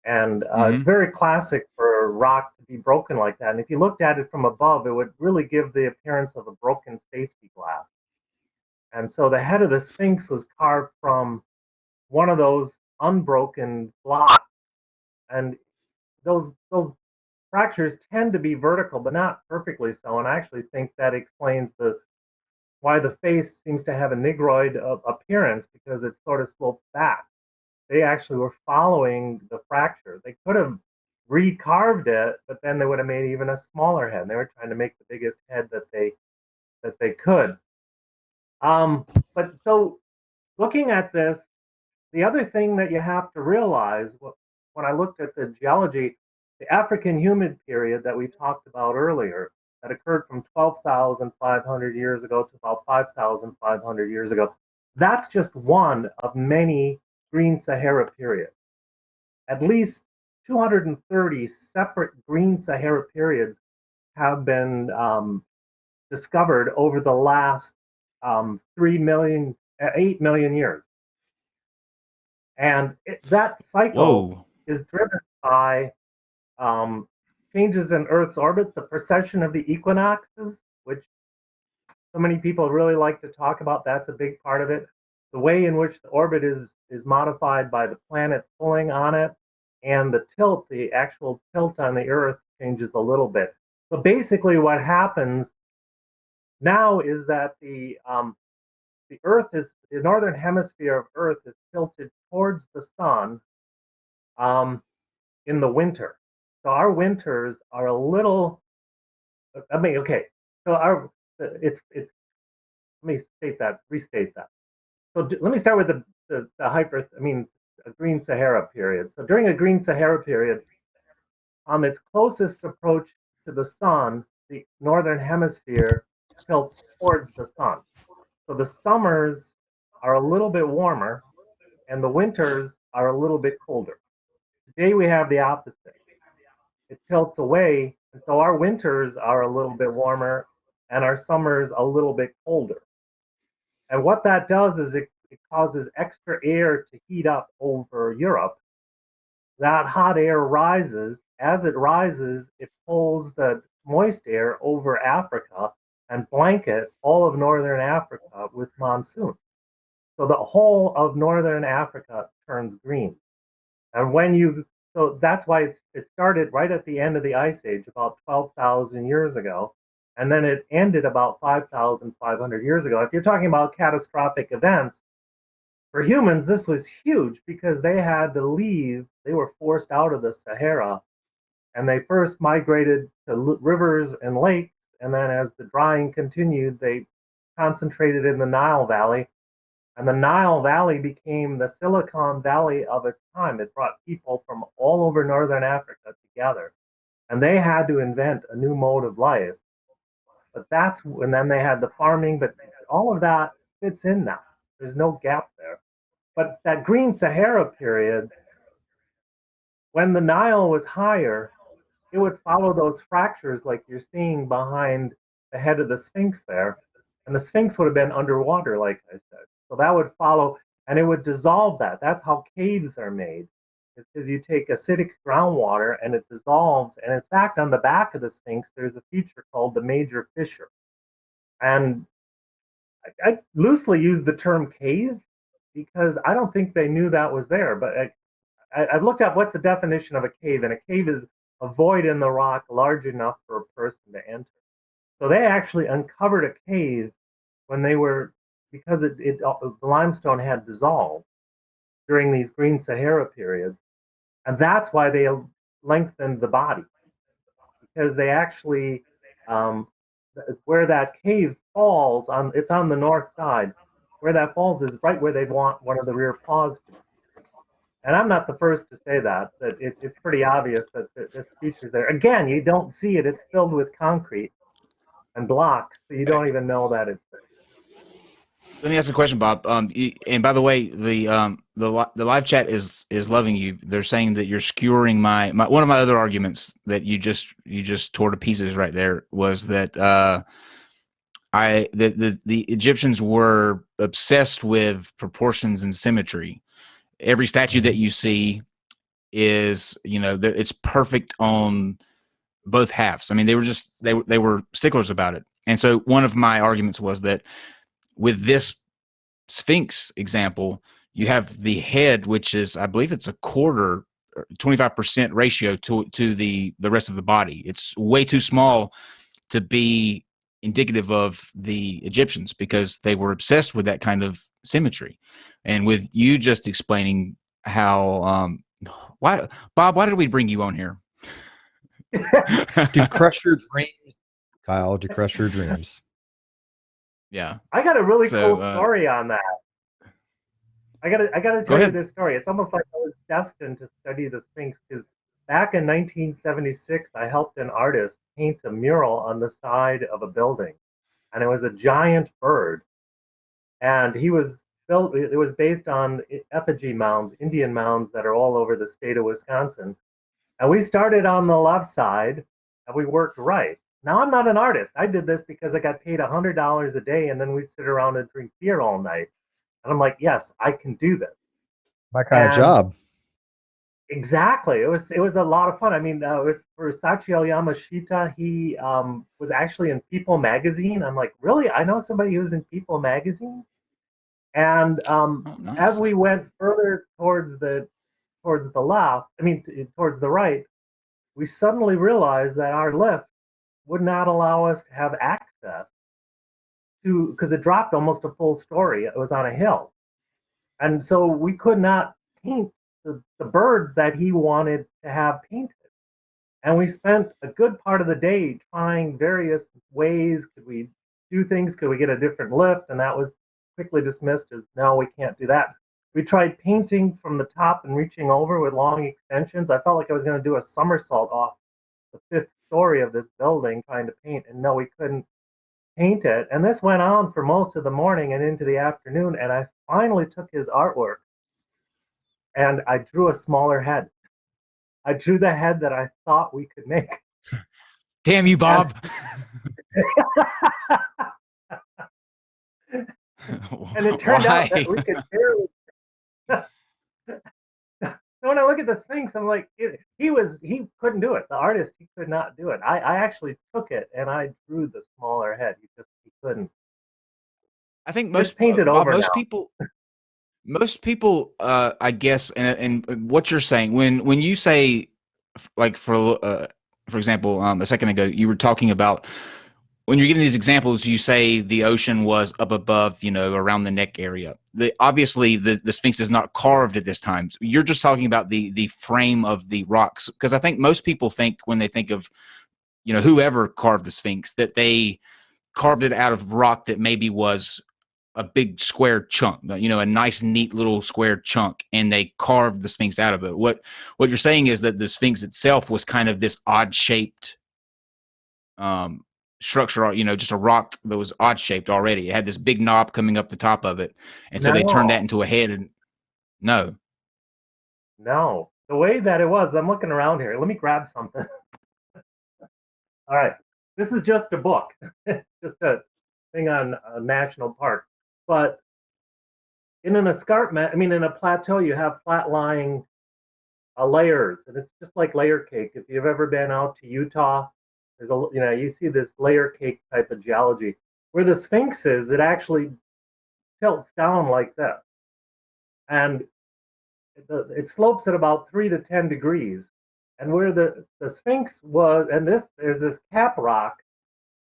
And it's very classic for rock to be broken like that. And if you looked at it from above, it would really give the appearance of a broken safety glass. And so the head of the Sphinx was carved from one of those unbroken blocks, and those fractures tend to be vertical, but not perfectly so. And I actually think that explains why the face seems to have a negroid appearance, because it's sort of sloped back. They actually were following the fracture. They could have recarved it, but then they would have made even a smaller head. They were trying to make the biggest head that they could. But so looking at this, the other thing that you have to realize, when I looked at the geology, the African humid period that we talked about earlier, that occurred from 12,500 years ago to about 5,500 years ago, that's just one of many green Sahara periods. At least 230 separate green Sahara periods have been discovered over the last 8 million years. And that cycle is driven by changes in Earth's orbit, the precession of the equinoxes, which so many people really like to talk about. That's a big part of it. The way in which the orbit is modified by the planets pulling on it, and the tilt, the actual tilt on the Earth changes a little bit. So basically what happens now is that the Earth is, the northern hemisphere of Earth is tilted towards the sun in the winter. So our winters are a little, okay. So let me restate that. So let me start with a green Sahara period. So during a green Sahara period, on its closest approach to the sun, the northern hemisphere tilts towards the sun. So the summers are a little bit warmer and the winters are a little bit colder. Today we have the opposite. It tilts away, and so our winters are a little bit warmer and our summers a little bit colder. And what that does is it causes extra air to heat up over Europe. That hot air rises. As it rises, it pulls the moist air over Africa and blankets all of northern Africa with monsoons. So the whole of northern Africa turns green. And so that's why it started right at the end of the Ice Age, about 12,000 years ago, and then it ended about 5,500 years ago. If you're talking about catastrophic events, for humans, this was huge because they had to leave. They were forced out of the Sahara, and they first migrated to rivers and lakes, and then as the drying continued, they concentrated in the Nile Valley. And the Nile Valley became the Silicon Valley of its time. It brought people from all over northern Africa together. And they had to invent a new mode of life. And then they had the farming, but all of that fits in now. There's no gap there. But that green Sahara period, when the Nile was higher, it would follow those fractures like you're seeing behind the head of the Sphinx there. And the Sphinx would have been underwater, like I said. So that would follow, and it would dissolve that. That's how caves are made, is because you take acidic groundwater and it dissolves. And in fact, on the back of the Sphinx, there's a feature called the major fissure. And I loosely use the term cave because I don't think they knew that was there. But I've looked up what's the definition of a cave, and a cave is a void in the rock large enough for a person to enter. So they actually uncovered a cave when they were, because the limestone had dissolved during these green Sahara periods. And that's why they lengthened the body, because they actually, where that cave falls, it's on the north side. Where that falls is right where they'd want one of the rear paws to be. And I'm not the first to say that it's pretty obvious that this feature there. Again, you don't see it. It's filled with concrete and blocks, so you don't even know that it's there. Let me ask a question, Bob. And by the way, the live chat is loving you. They're saying that you're skewering my one of my other arguments that you just tore to pieces right there was that the Egyptians were obsessed with proportions and symmetry. Every statue that you see is, it's perfect on both halves. I mean, they were sticklers about it. And so one of my arguments was that with this Sphinx example, you have the head, which is, I believe it's a quarter, 25% ratio to the rest of the body. It's way too small to be indicative of the Egyptians because they were obsessed with that kind of symmetry. And with you just explaining how, Bob, why did we bring you on here? To crush your dreams, Kyle, to crush your dreams. Yeah. I got a really cool story on that. I gotta tell you this story. It's almost like I was destined to study the Sphinx, because back in 1976, I helped an artist paint a mural on the side of a building, and it was a giant bird. And it was based on effigy mounds, Indian mounds that are all over the state of Wisconsin. And we started on the left side, and we worked right. Now, I'm not an artist. I did this because I got paid $100 a day, and then we'd sit around and drink beer all night. And I'm like, yes, I can do this. My kind of And job. exactly, it was a lot of fun. I mean, it was for Sachiel Yamashita. He was actually in People magazine. I'm like, really? I know somebody who's in People magazine. And nice. as we went further towards the left, towards the right, we suddenly realized that our lift would not allow us to have access to, because it dropped almost a full story. It was on a hill. And so we could not paint the bird that he wanted to have painted. And we spent a good part of the day trying various ways. Could we do things? Could we get a different lift? And that was quickly dismissed as, no, we can't do that. We tried painting from the top and reaching over with long extensions. I felt like I was going to do a somersault off the 5th story of this building trying to paint, and no, we couldn't paint it. And this went on for most of the morning and into the afternoon, and I finally took his artwork and I drew a smaller head. I drew the head that I thought we could make. Damn you, Bob. And it turned out that we could barely. So when I look at the Sphinx, I'm like, he couldn't do it. The artist, he could not do it. I actually took it and I drew the smaller head. He couldn't. I think most painted over most people, I guess, and what you're saying when you say, like for example, a second ago, you were talking about when you're giving these examples, you say the ocean was up above, around the neck area. Obviously, the Sphinx is not carved at this time. So you're just talking about the frame of the rocks, because I think most people think when they think of, whoever carved the Sphinx, that they carved it out of rock that maybe was a big square chunk, a nice, neat little square chunk, and they carved the Sphinx out of it. What you're saying is that the Sphinx itself was kind of this odd shaped structure, just a rock that was odd shaped already. It had this big knob coming up the top of it, and so they turned that into a head. And no, the way that it was, I'm looking around here. Let me grab something. All right, this is just a book, just a thing on a national park. But in an escarpment, in a plateau, you have flat-lying layers, and it's just like layer cake. If you've ever been out to Utah, there's you see this layer cake type of geology. Where the Sphinx is, it actually tilts down like this, and it slopes at about 3 to 10 degrees. And where the Sphinx was, and there's this cap rock,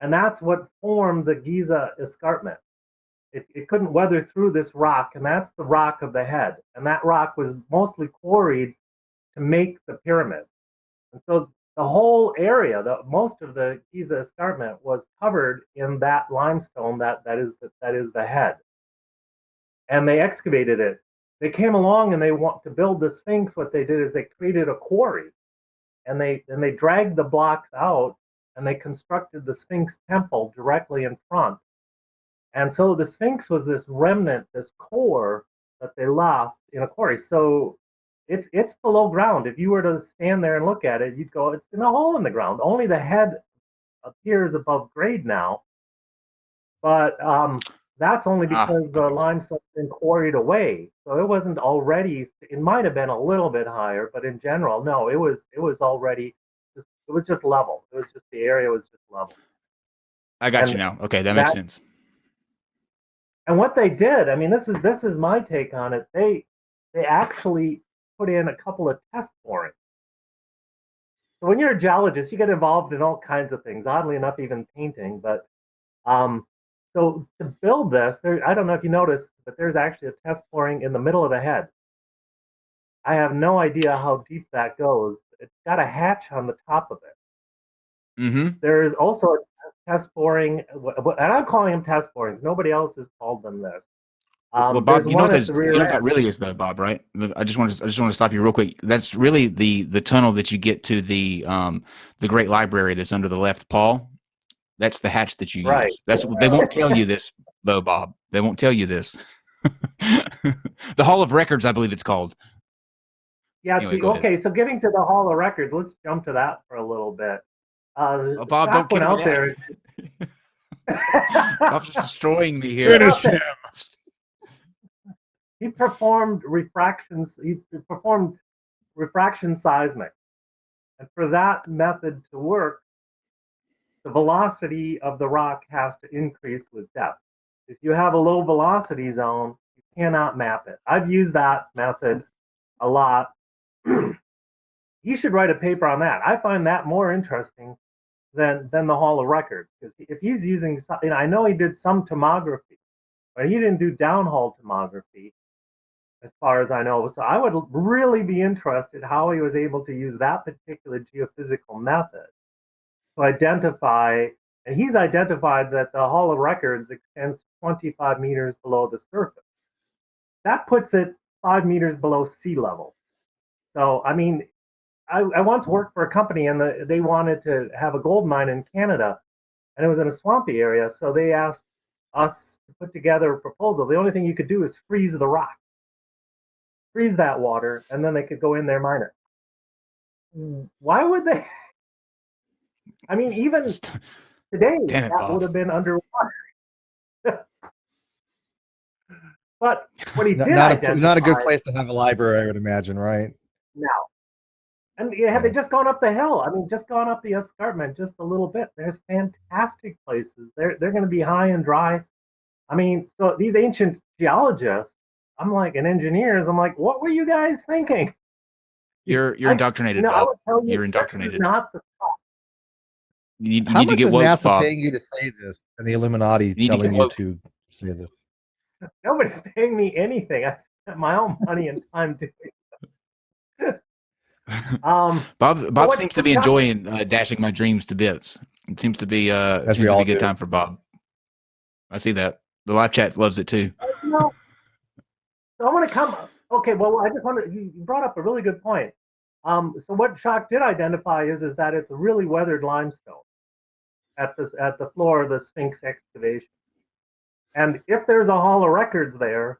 and that's what formed the Giza escarpment. It couldn't weather through this rock, and that's the rock of the head. And that rock was mostly quarried to make the pyramid. And so the whole area, most of the Giza escarpment was covered in that limestone that is the head. And they excavated it. They came along and they want to build the Sphinx. What they did is they created a quarry, and they dragged the blocks out, and they constructed the Sphinx temple directly in front. And so the Sphinx was this remnant, this core that they left in a quarry. So it's below ground. If you were to stand there and look at it, you'd go, it's in a hole in the ground. Only the head appears above grade now. But that's only because the limestone's been quarried away. So it wasn't already, it might have been a little bit higher, but in general, no, it was already, it was just level. It was just, the area was just level. I got you now. Okay, that makes sense. And what they did, this is my take on it. They actually put in a couple of test borings. So when you're a geologist, you get involved in all kinds of things. Oddly enough, even painting. But so to build this, I don't know if you noticed, but there's actually a test boring in the middle of the head. I have no idea how deep that goes. It's got a hatch on the top of it. Mm-hmm. There is also a test boring, and I'm calling them test borings. Nobody else has called them this. Well, Bob, you know what that really is, though, Bob, right? I just want to stop you real quick. That's really the tunnel that you get to the Great Library that's under the left paw. That's the hatch that you use. That's they won't tell you this, though, Bob. They won't tell you this. The Hall of Records, I believe it's called. Yeah. Anyway, okay. So getting to the Hall of Records, let's jump to that for a little bit. Bob, don't Scott went kill me out there. Bob's just destroying me here. Finish him. He performed refractions. He performed refraction seismic, and for that method to work, the velocity of the rock has to increase with depth. If you have a low velocity zone, you cannot map it. I've used that method a lot. He should write a paper on that. I find that more interesting than the Hall of Records, because if he's using, I know he did some tomography, but he didn't do downhole tomography, as far as I know. So I would really be interested how he was able to use that particular geophysical method to identify, and he's identified that the Hall of Records extends 25 meters below the surface. That puts it 5 meters below sea level. So, I mean, I once worked for a company, and they wanted to have a gold mine in Canada, and it was in a swampy area, so they asked us to put together a proposal. The only thing you could do is freeze the rock. Freeze that water, and then they could go in there mine it. Why would they? I mean, even today, that would have been underwater. But what he did not a good place to have a library, I would imagine, right? No. And had they just gone up the hill, I mean, just gone up the escarpment just a little bit, there's fantastic places. They're going to be high and dry. I mean, so these ancient geologists, I'm like, and engineers, I'm like, what were you guys thinking? You're indoctrinated, Bob. You're indoctrinated. Not the spot. You How need much to get is woke, NASA Bob. paying you to say this, and the Illuminati telling you to say this? Nobody's paying me anything. I spent my own money and time doing it. Bob seems to be enjoying dashing my dreams to bits. It seems to be a good time for Bob. I see that. The live chat loves it too. So I want to come. Okay, well, I just wanted. You brought up a really good point. So what Shock did identify is that it's a really weathered limestone at the floor of the Sphinx excavation. And if there's a Hall of Records there,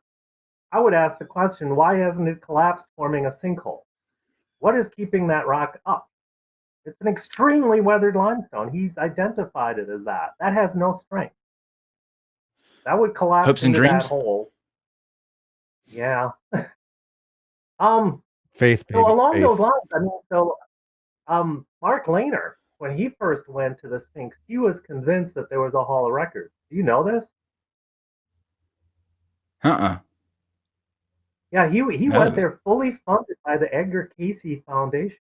I would ask the question: why hasn't it collapsed, forming a sinkhole? What is keeping that rock up? It's an extremely weathered limestone. He's identified it as that. That has no strength. That would collapse Hopes and into dreams? that hole. Yeah. Faith, baby. So along faith. those lines, I mean, Mark Lehner, when he first went to the Sphinx, he was convinced that there was a Hall of Records. Do you know this? Yeah, he went there fully funded by the Edgar Cayce Foundation.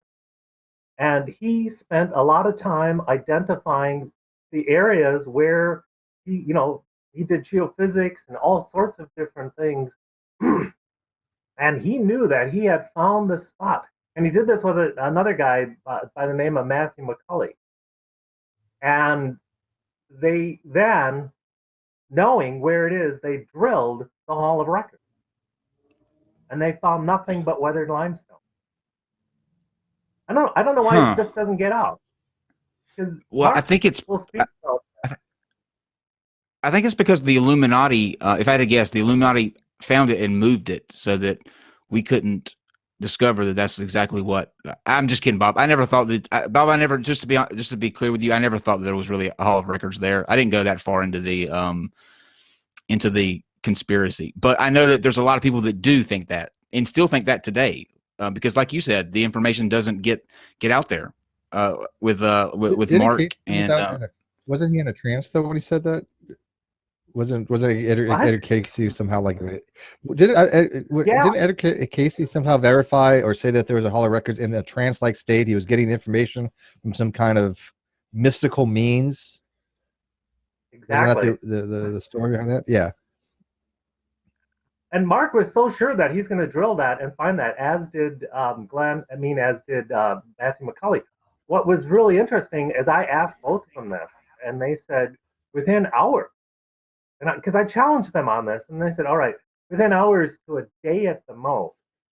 And he spent a lot of time identifying the areas where he did geophysics and all sorts of different things. And he knew that he had found the spot. And he did this with another guy by the name of Matthew McCully. And they then, knowing where it is, they drilled the Hall of Records. And they found nothing but weathered limestone. I don't know why this doesn't get out. Well, I think it's I think it's because the Illuminati, if I had to guess, the Illuminati found it and moved it so that we couldn't discover that that's exactly what. I'm just kidding, Bob. I never thought that, Bob. I never, just to be clear with you, I never thought that there was really a Hall of Records there. I didn't go that far into the conspiracy, but I know that there's a lot of people that do think that and still think that today, because, like you said, the information doesn't get out there with Mark and. Wasn't he in a trance though when he said that? Wasn't Edgar Cayce somehow like? Didn't Edgar Cayce somehow verify or say that there was a Hall of Records in a trance-like state? He was getting the information from some kind of mystical means. Exactly. Isn't that the story behind that? Yeah. And Mark was so sure that he's going to drill that and find that, as did Matthew McCully. What was really interesting is I asked both of them this, and they said within hours. And because I challenged them on this, and they said, all right, within hours to a day at the most,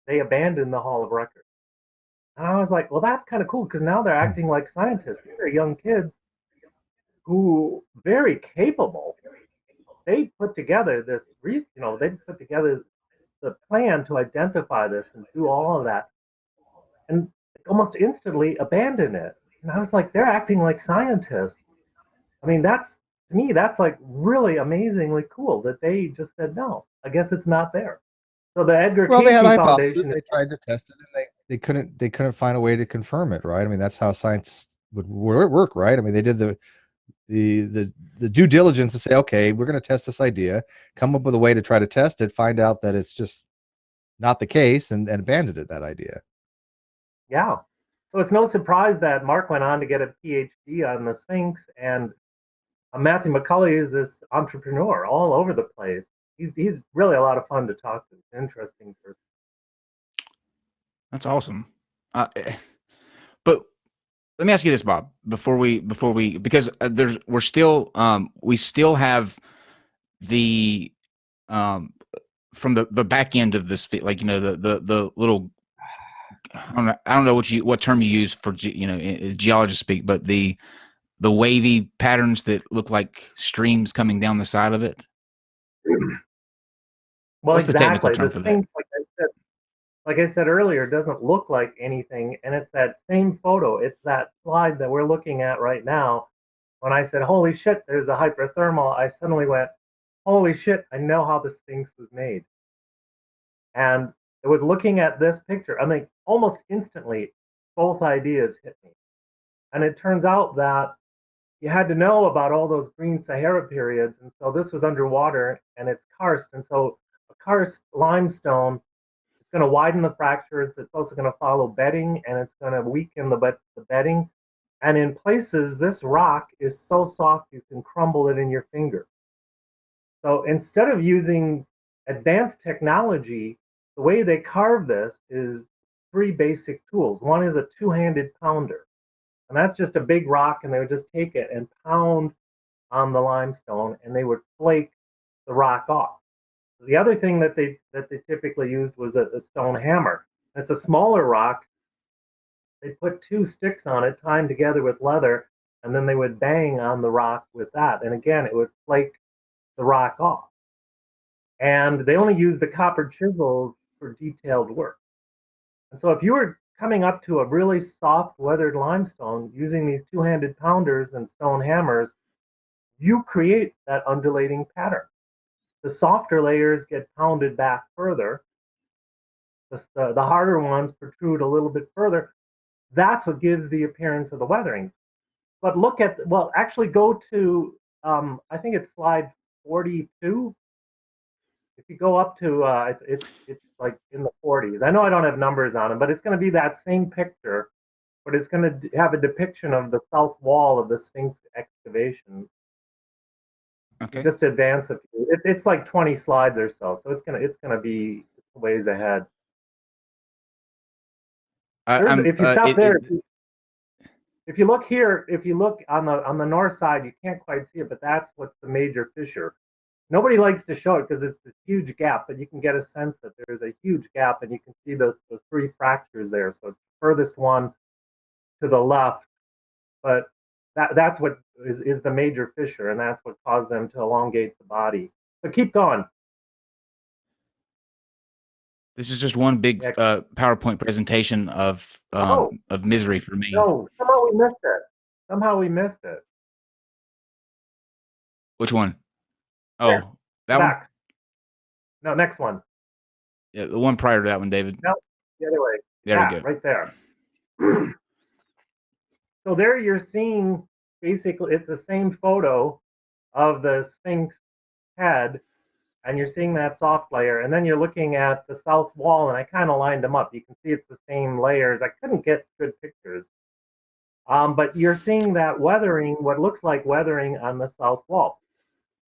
they abandoned the Hall of Records. And I was like, well, that's kind of cool, because now they're acting like scientists. These are young kids who very capable. They put together this, they put together the plan to identify this and do all of that, and almost instantly abandon it. And I was like, they're acting like scientists. I mean, to me, that's like really amazingly cool that they just said, no, I guess it's not there. So the Edgar Well, they had Casey hypotheses. Foundation. They tried to test it, and they couldn't find a way to confirm it, right? I mean, that's how science would work, right? I mean, they did the due diligence to say, okay, we're going to test this idea, come up with a way to try to test it, find out that it's just not the case, and abandoned it, that idea. Yeah. So it's no surprise that Mark went on to get a PhD on the Sphinx, and Matthew McCully is this entrepreneur all over the place. He's really a lot of fun to talk to. He's an interesting person. That's awesome. But let me ask you this, Bob, before we because we still have the from the back end of this, like, you know, the little, I don't know what term you use for, you know, geologist speak, but the wavy patterns that look like streams coming down the side of it. Well, what's the technical term the for Sphinx, that? like I said earlier, doesn't look like anything, and it's that same photo. It's that slide that we're looking at right now. When I said, "Holy shit, there's a hyperthermal," I suddenly went, "Holy shit, I know how the Sphinx was made." And it was looking at this picture. I mean, almost instantly, both ideas hit me. And it turns out that you had to know about all those green Sahara periods. And so this was underwater and it's karst. And so a karst limestone, it's going to widen the fractures. It's also going to follow bedding, and it's going to weaken the bedding. And in places, this rock is so soft you can crumble it in your finger. So instead of using advanced technology, the way they carve this is three basic tools. One is a two-handed pounder, and that's just a big rock, and they would just take it and pound on the limestone, and they would flake the rock off. The other thing that they typically used was a stone hammer. It's a smaller rock. They put two sticks on it, tied together with leather, and then they would bang on the rock with that. And again, it would flake the rock off. And they only used the copper chisels for detailed work. And so if you were coming up to a really soft weathered limestone using these two-handed pounders and stone hammers, you create that undulating pattern. The softer layers get pounded back further. The harder ones protrude a little bit further. That's what gives the appearance of the weathering. But look at, well, actually go to, I think it's slide 42. If you go up to, it's like in the 40s. I know I don't have numbers on them, but it's going to be that same picture, but it's going to have a depiction of the south wall of the Sphinx excavation. Okay. Just advance a few. It's like 20 slides or so, so it's gonna be ways ahead. If you stop there, if you look here, if you look on the north side, you can't quite see it, but that's what's the major fissure. Nobody likes to show it because it's this huge gap, but you can get a sense that there's a huge gap, and you can see the three fractures there. So it's the furthest one to the left, but that's what is the major fissure, and that's what caused them to elongate the body. But keep going. This is just one big PowerPoint presentation of misery for me. No, somehow we missed it. Somehow we missed it. Which one? Oh, there, that back. one? No, next one. Yeah, the one prior to that one, David. No, the other way. There we go. Right there. So there you're seeing, basically, it's the same photo of the Sphinx head, and you're seeing that soft layer, and then you're looking at the south wall, and I kind of lined them up. You can see it's the same layers. I couldn't get good pictures. But you're seeing that weathering, what looks like weathering on the south wall.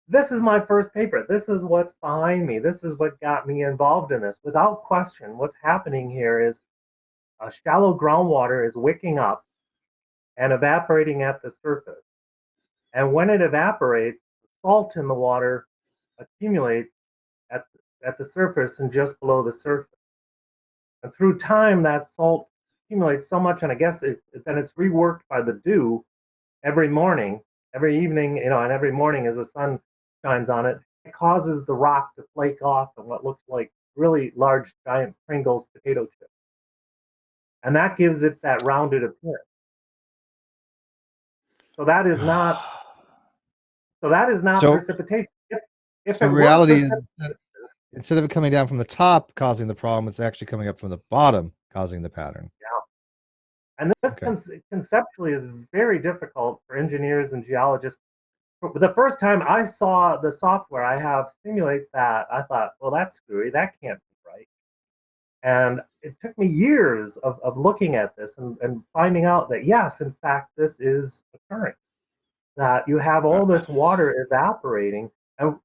This is my first paper. This is what's behind me. This is what got me involved in this. Without question, what's happening here is shallow groundwater is wicking up and evaporating at the surface. And when it evaporates, the salt in the water accumulates at the surface and just below the surface. And through time, that salt accumulates so much, and I guess then it's reworked by the dew every morning, every evening, and every morning as the sun shines on it, it causes the rock to flake off and what looks like really large, giant Pringles potato chips. And that gives it that rounded appearance. So that is not. So that is not precipitation. If the it reality was is, instead of it coming down from the top causing the problem, it's actually coming up from the bottom causing the pattern. Yeah. And this conceptually is very difficult for engineers and geologists. The first time I saw the software I have simulate that, I thought, well, that's screwy. That can't be right. And it took me years of looking at this and finding out that, yes, in fact, this is occurring. That you have all this water evaporating. And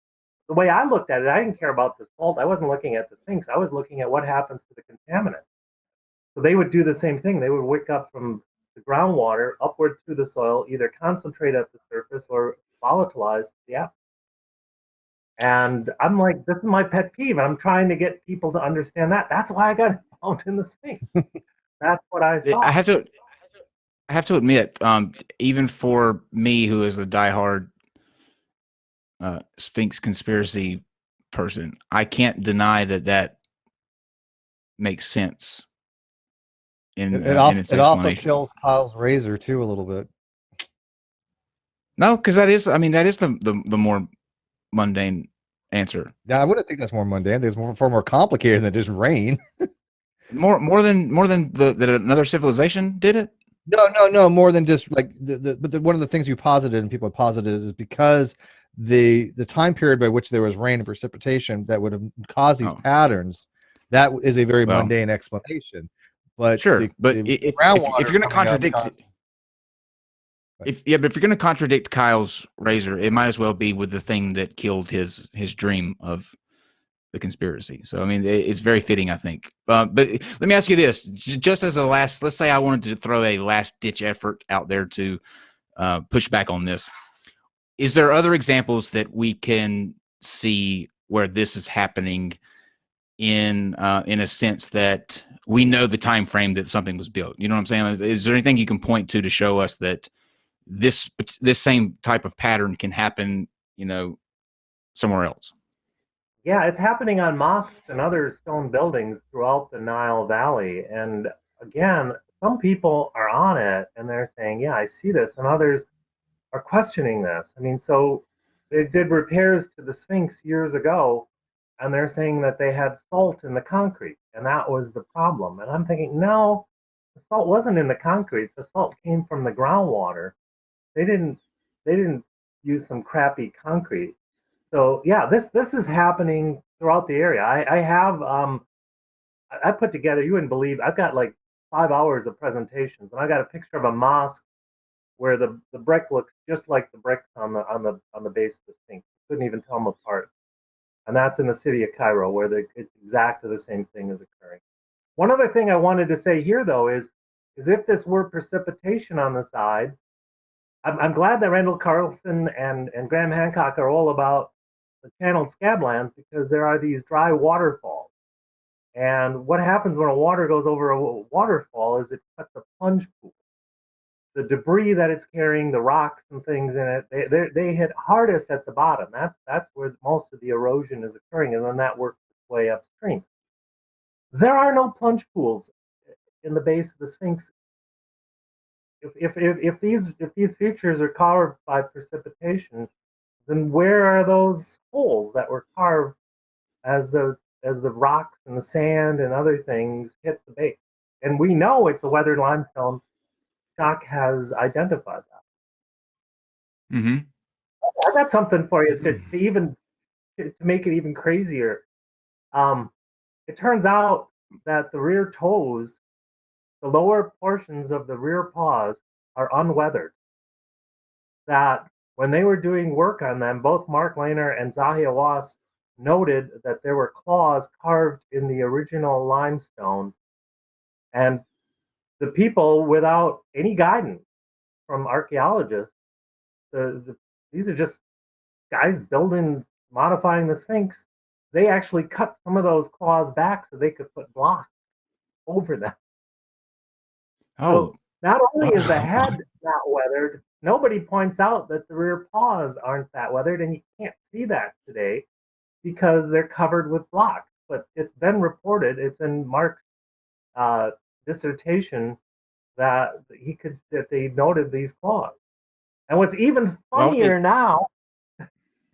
the way I looked at it, I didn't care about the salt. I wasn't looking at the Sphinx. I was looking at what happens to the contaminant. So they would do the same thing. They would wake up from the groundwater upward through the soil, either concentrate at the surface or volatilize the atmosphere. And I'm like, this is my pet peeve. I'm trying to get people to understand that. That's why I got involved in the Sphinx. That's what I saw. I have to admit, even for me, who is a diehard Sphinx conspiracy person, I can't deny that makes sense. It also kills Kyle's razor too a little bit. No, because that is the more mundane answer. Yeah, I wouldn't think that's more mundane. It's far more complicated than just rain. more than that another civilization did it. No, more than just like but one of the things you posited and people have posited is because the time period by which there was rain and precipitation that would have caused these patterns, that is a very mundane explanation. But sure, if you're going to contradict, if you're going to contradict Kyle's razor, it might as well be with the thing that killed his dream of the conspiracy. So I mean, it's very fitting, I think. But let me ask you this: just as a last, let's say I wanted to throw a last ditch effort out there to push back on this. Is there other examples that we can see where this is happening in a sense that we know the time frame that something was built? You know what I'm saying? Is there anything you can point to show us that this same type of pattern can happen, somewhere else? Yeah, it's happening on mosques and other stone buildings throughout the Nile Valley. And again, some people are on it and they're saying, yeah, I see this. And others are questioning this. I mean, so they did repairs to the Sphinx years ago, and they're saying that they had salt in the concrete, and that was the problem. And I'm thinking, no, the salt wasn't in the concrete. The salt came from the groundwater. They didn't use some crappy concrete. So yeah, this is happening throughout the area. I put together, you wouldn't believe, I've got like 5 hours of presentations, and I got a picture of a mosque where the brick looks just like the bricks on the base of the Sphinx. Couldn't even tell them apart. And that's in the city of Cairo, where it's exactly the same thing is occurring. One other thing I wanted to say here, though, is if this were precipitation on the side, I'm glad that Randall Carlson and Graham Hancock are all about the channeled scablands, because there are these dry waterfalls. And what happens when a water goes over a waterfall is it cuts a plunge pool. The debris that it's carrying, the rocks and things in it, they hit hardest at the bottom. That's where most of the erosion is occurring, and then that works its way upstream. There are no plunge pools in the base of the Sphinx. If these features are carved by precipitation, then where are those holes that were carved as the rocks and the sand and other things hit the base? And we know it's a weathered limestone. Shock has identified that. Mm-hmm. I got something for you to make it even crazier. It turns out that the rear toes, the lower portions of the rear paws, are unweathered. That when they were doing work on them, both Mark Lehner and Zahi Hawass noted that there were claws carved in the original limestone, and the people, without any guidance from archaeologists, these are just guys modifying the Sphinx. They actually cut some of those claws back so they could put blocks over them. So not only is the head not weathered, nobody points out that the rear paws aren't that weathered, and you can't see that today because they're covered with blocks. But it's been reported, it's in Mark's dissertation, that they noted these claws. And what's even funnier now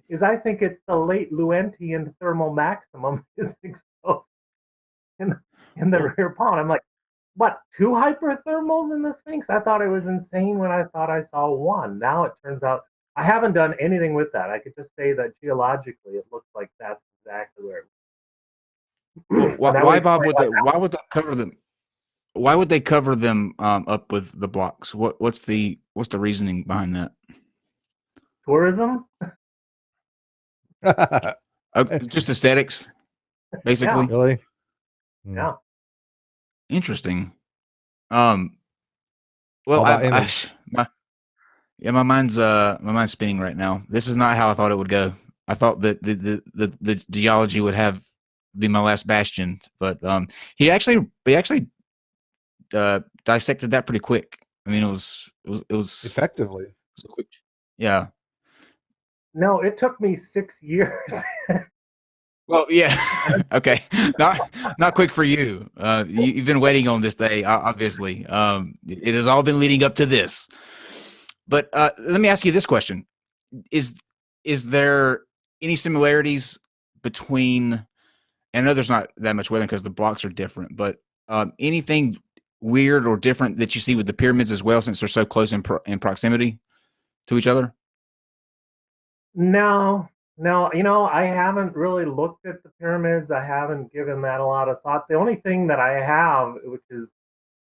is I think it's the late Lewontian thermal maximum is exposed in the rear pond. I'm like, what, 2 hyperthermals in the Sphinx? I thought it was insane when I thought I saw 1. Now it turns out I haven't done anything with that. I could just say that geologically it looks like that's exactly where it was. Why, Bob, why would they cover them? Why would they cover them up with the blocks? What's the reasoning behind that? Tourism? Just aesthetics, basically. Yeah. Really? Yeah. Interesting. Well, my mind's spinning right now. This is not how I thought it would go. I thought that the geology would be my last bastion, but he actually dissected that pretty quick. I mean, it was effectively. It was quick. Yeah. No, it took me 6 years. Well, yeah. Okay. Not quick for you. You've been waiting on this day, obviously. It has all been leading up to this. But let me ask you this question: Is there any similarities between? And I know there's not that much weathering because the blocks are different, but anything weird or different that you see with the pyramids as well, since they're so close in proximity to each other? No, I haven't really looked at the pyramids. I haven't given that a lot of thought. The only thing that I have, which is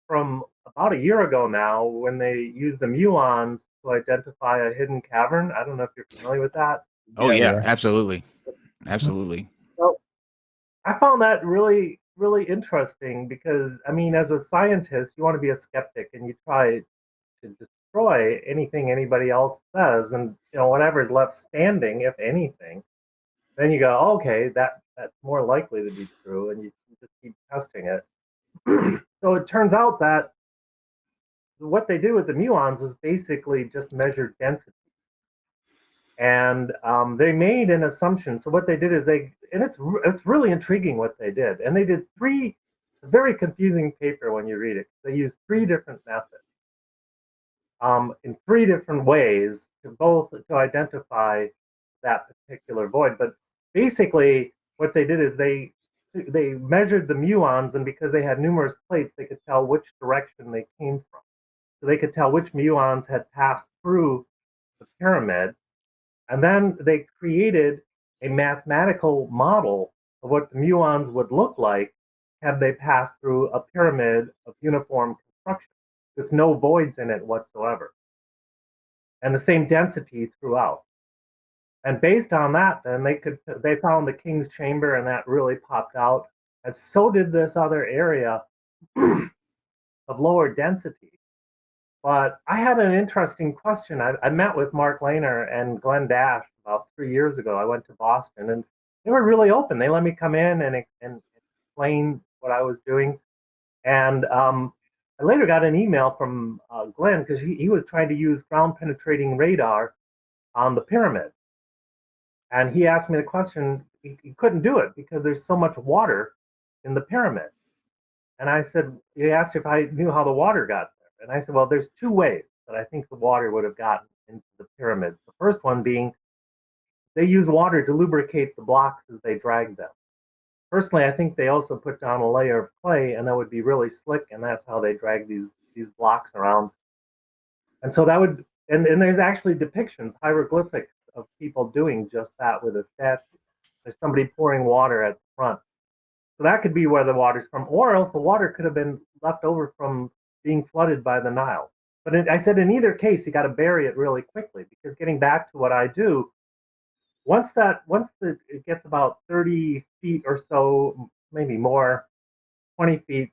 from about a year ago now, when they used the muons to identify a hidden cavern. I don't know if you're familiar with that. Oh yeah, absolutely. Absolutely. So I found that really, really interesting because, I mean, as a scientist, you want to be a skeptic and you try to destroy anything anybody else says, and whatever is left standing, if anything, then you go, okay, that's more likely to be true, and you just keep testing it. So it turns out that what they did with the muons was basically just measure density, and they made an assumption. So what they did is it's really intriguing what they did, and they did 3 very confusing paper when you read it. They used 3 different methods. In 3 different ways to identify that particular void. But basically, what they did is they measured the muons, and because they had numerous plates, they could tell which direction they came from. So they could tell which muons had passed through the pyramid, and then they created a mathematical model of what the muons would look like had they passed through a pyramid of uniform construction, with no voids in it whatsoever, and the same density throughout. And based on that, then they found the King's Chamber, and that really popped out. And so did this other area of lower density. But I had an interesting question. I met with Mark Lehner and Glenn Dash about 3 years ago. I went to Boston, and they were really open. They let me come in and explain what I was doing. And I later got an email from Glenn, because he was trying to use ground penetrating radar on the pyramid. And he asked me the question, he couldn't do it because there's so much water in the pyramid. And I said, he asked if I knew how the water got there. And I said, well, there's 2 ways that I think the water would have gotten into the pyramids. The first one being they use water to lubricate the blocks as they drag them. Personally, I think they also put down a layer of clay, and that would be really slick, and that's how they drag these blocks around. And so that would, and there's actually depictions, hieroglyphics of people doing just that with a statue. There's somebody pouring water at the front. So that could be where the water's from, or else the water could have been left over from being flooded by the Nile. But I said in either case, you got to bury it really quickly, because getting back to what I do, once it gets about 30 feet or so, maybe more, 20 feet,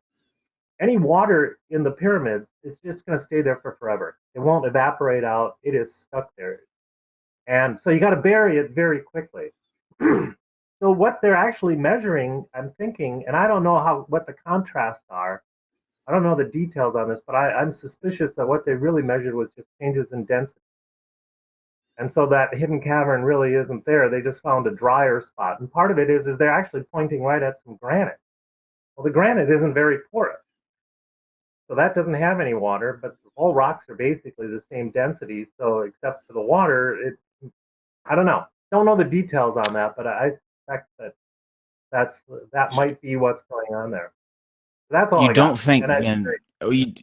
any water in the pyramids is just going to stay there for forever. It won't evaporate out. It is stuck there. And so you got to bury it very quickly. So what they're actually measuring, I'm thinking, and I don't know what the contrasts are. I don't know the details on this, but I'm suspicious that what they really measured was just changes in density. And so that hidden cavern really isn't there. They just found a drier spot. And part of it is they're actually pointing right at some granite. Well, the granite isn't very porous. So that doesn't have any water, but all rocks are basically the same density. So except for the water, I don't know. Don't know the details on that, but I suspect that might be what's going on there. That's all You I don't got. think And then?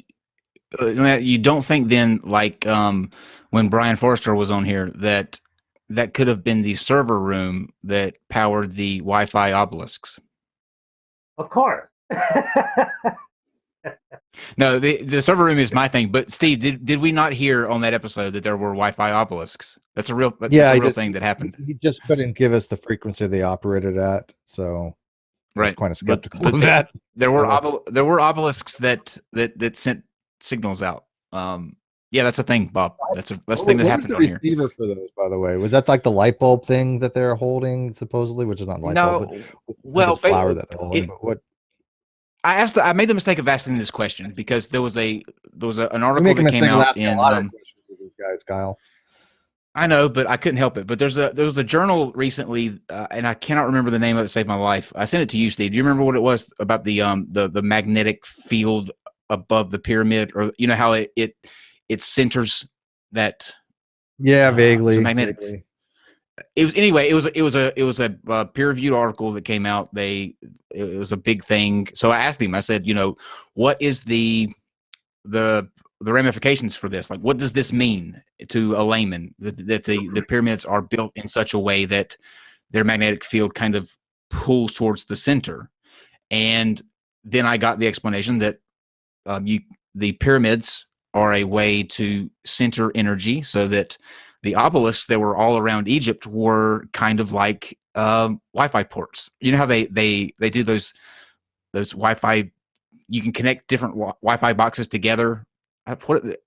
You don't think then, like when Brian Forrester was on here, that could have been the server room that powered the Wi-Fi obelisks? of course. No, the server room is my thing. But Steve, did we not hear on that episode that there were Wi-Fi obelisks? That's a real thing that happened. He just couldn't give us the frequency they operated at, so I was kind of skeptical of that. There were obelisks that sent signals out. Yeah, that's a thing, Bob. That's the thing that happened on here. What was the receiver for those, by the way? Was that like the light bulb thing that they're holding, supposedly, which is not light bulb, but well, flower that they're holding. But what? I made the mistake of asking this question because there was an article that came out in a lot of questions with these guys, Kyle. I know, but I couldn't help it. But there was a journal recently, and I cannot remember the name of it to save my life. I sent it to you, Steve. Do you remember what it was about the magnetic field above the pyramid, or you know how it centers that? Yeah, vaguely. Magnetic. Vaguely. It was a peer-reviewed article that came out. It was a big thing. So I asked him. I said, what is the ramifications for this? Like, what does this mean to a layman that the pyramids are built in such a way that their magnetic field kind of pulls towards the center? And then I got the explanation that the pyramids are a way to center energy, so that the obelisks that were all around Egypt were kind of like Wi-Fi ports. You know how they do those Wi-Fi, you can connect different Wi-Fi boxes together.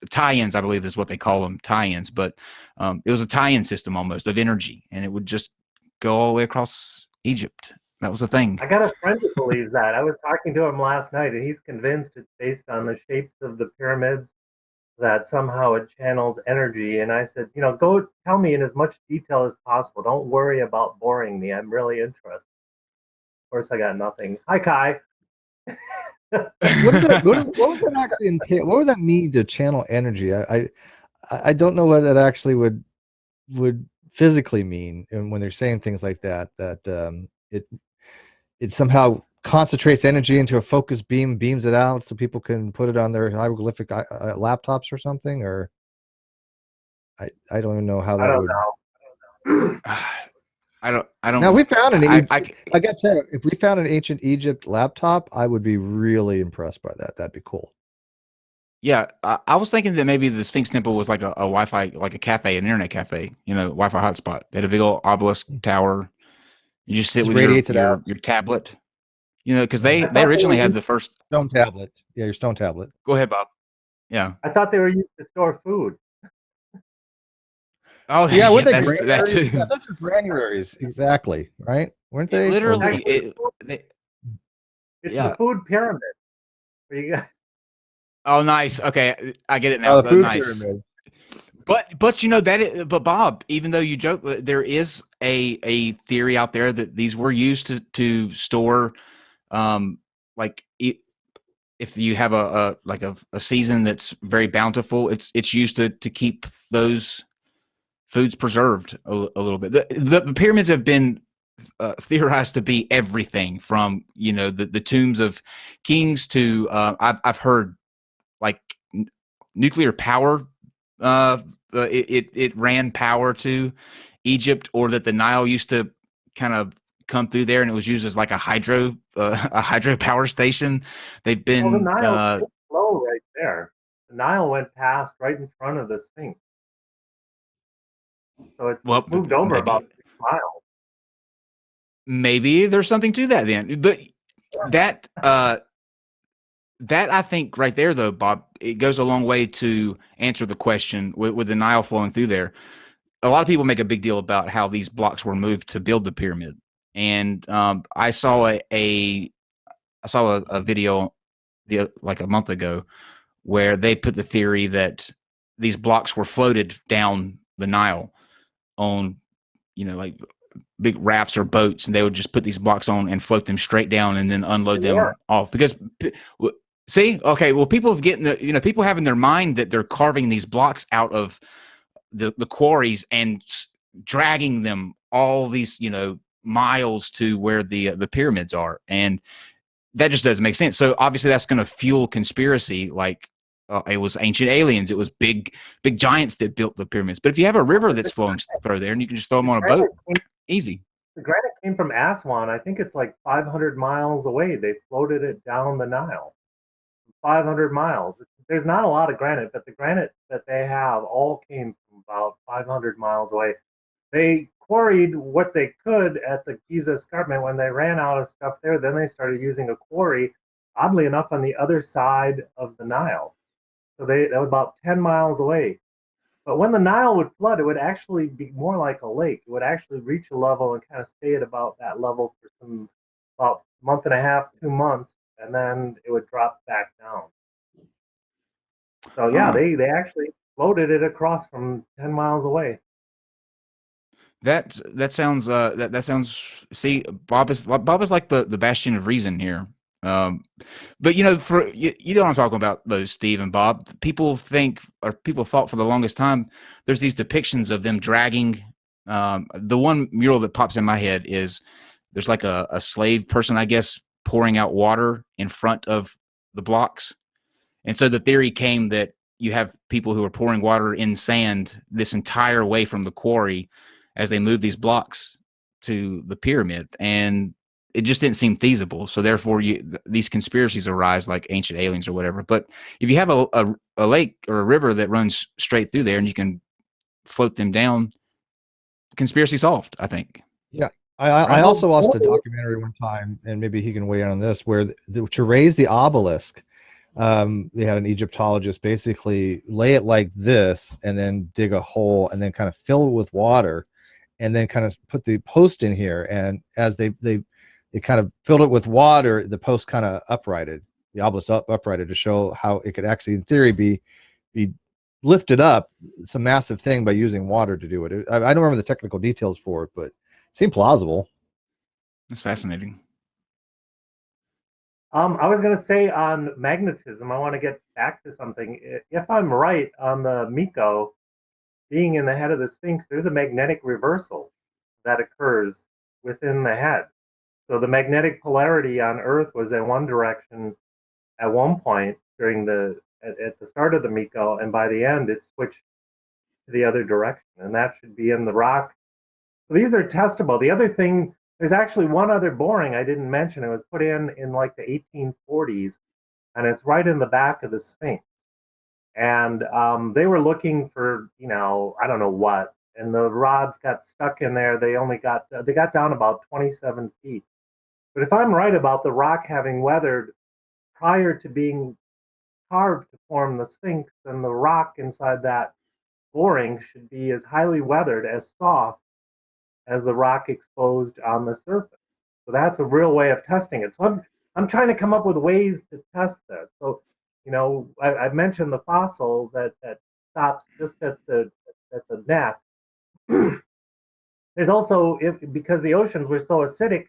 Tie-ins, I believe is what they call them, tie-ins. But it was a tie-in system almost of energy, and it would just go all the way across Egypt. That was the thing. I got a friend who believes that. I was talking to him last night, and he's convinced it's based on the shapes of the pyramids, that somehow it channels energy. And I said, go tell me in as much detail as possible. Don't worry about boring me. I'm really interested. Of course, I got nothing. Hi, Kai. What was that actually entail? What would that mean to channel energy? I don't know what that actually would physically mean. And when they're saying things like that it somehow concentrates energy into a focus beam, beams it out so people can put it on their hieroglyphic laptops or something, or I don't even know how that would. Know. I don't. Now we found an. I got to tell you, if we found an ancient Egypt laptop, I would be really impressed by that. That'd be cool. Yeah, I was thinking that maybe the Sphinx Temple was like a Wi-Fi, like a cafe, an internet cafe. Wi-Fi hotspot. They had a big old obelisk tower. You just sit with your tablet. Because they originally had the first stone tablet. Yeah, your stone tablet. Go ahead, Bob. Yeah. I thought they were used to store food. Oh, yeah, that too. Yeah, that's granaries, exactly, right? Weren't they? Literally, it's the food pyramid. Where you got... Oh, nice. Okay, I get it now. Oh, the food nice. pyramid. But but Bob, even though you joke, there is a theory out there that these were used to store, like if you have a season that's very bountiful, it's used to keep those foods preserved a little bit. The pyramids have been theorized to be everything from the tombs of kings to I've heard like nuclear power. It ran power to Egypt, or that the Nile used to kind of come through there, and it was used as like a hydro power station. They've been the Nile flow right there. The Nile went past right in front of the Sphinx, so it's moved over about 6 miles. Maybe there's something to that then, but that I think right there, though, Bob, it goes a long way to answer the question with the Nile flowing through there. A lot of people make a big deal about how these blocks were moved to build the pyramid, and I saw a video like a month ago where they put the theory that these blocks were floated down the Nile on like big rafts or boats, and they would just put these blocks on and float them straight down and then unload them off. Because See, okay, well, people have getting people have in their mind that they're carving these blocks out of the quarries and dragging them all these miles to where the pyramids are, and that just doesn't make sense. So obviously that's going to fuel conspiracy, like it was ancient aliens, it was big giants that built the pyramids. But if you have a river that's flowing through there and you can just throw them on a boat, easy. The granite came from Aswan. I think it's like 500 miles away. They floated it down the Nile. 500 miles. There's not a lot of granite, but the granite that they have all came from about 500 miles away. They quarried what they could at the Giza escarpment. When they ran out of stuff there, then they started using a quarry, oddly enough, on the other side of the Nile. So that was about 10 miles away. But when the Nile would flood, it would actually be more like a lake. It would actually reach a level and kind of stay at about that level for about a month and a half, 2 months, and then it would drop back down. So yeah, they actually floated it across from 10 miles away. That sounds that sounds. See, Bob is like the bastion of reason here. But for you know what I'm talking about, though, Steve and Bob. People thought for the longest time there's these depictions of them dragging. The one mural that pops in my head is there's like a slave person, I guess, pouring out water in front of the blocks. And so the theory came that you have people who are pouring water in sand this entire way from the quarry as they move these blocks to the pyramid. And it just didn't seem feasible. So therefore these conspiracies arise, like ancient aliens or whatever. But if you have a lake or a river that runs straight through there and you can float them down, conspiracy solved, I think. Yeah. I also watched a documentary one time, and maybe he can weigh in on this, where to raise the obelisk, they had an Egyptologist basically lay it like this and then dig a hole and then kind of fill it with water and then kind of put the post in here. And as they kind of filled it with water, the post kind of uprighted, the obelisk uprighted, to show how it could actually, in theory, be lifted up. It's a massive thing by using water to do it. I don't remember the technical details for it, but it seemed plausible. That's fascinating. I was going to say on magnetism, I want to get back to something. If I'm right on the Miko being in the head of the Sphinx, there's a magnetic reversal that occurs within the head. So the magnetic polarity on Earth was in one direction at one point at the start of the Miko, and by the end it switched to the other direction, and that should be in the rock. So these are testable. The other thing, there's actually one other boring I didn't mention. It was put in like the 1840s, and it's right in the back of the Sphinx. And they were looking for, I don't know what, and the rods got stuck in there. They got down about 27 feet. But if I'm right about the rock having weathered prior to being carved to form the Sphinx, then the rock inside that boring should be as highly weathered, as soft as the rock exposed on the surface. So that's a real way of testing it. So I'm trying to come up with ways to test this. So, I've mentioned the fossil that stops just at the neck. There's also, because the oceans were so acidic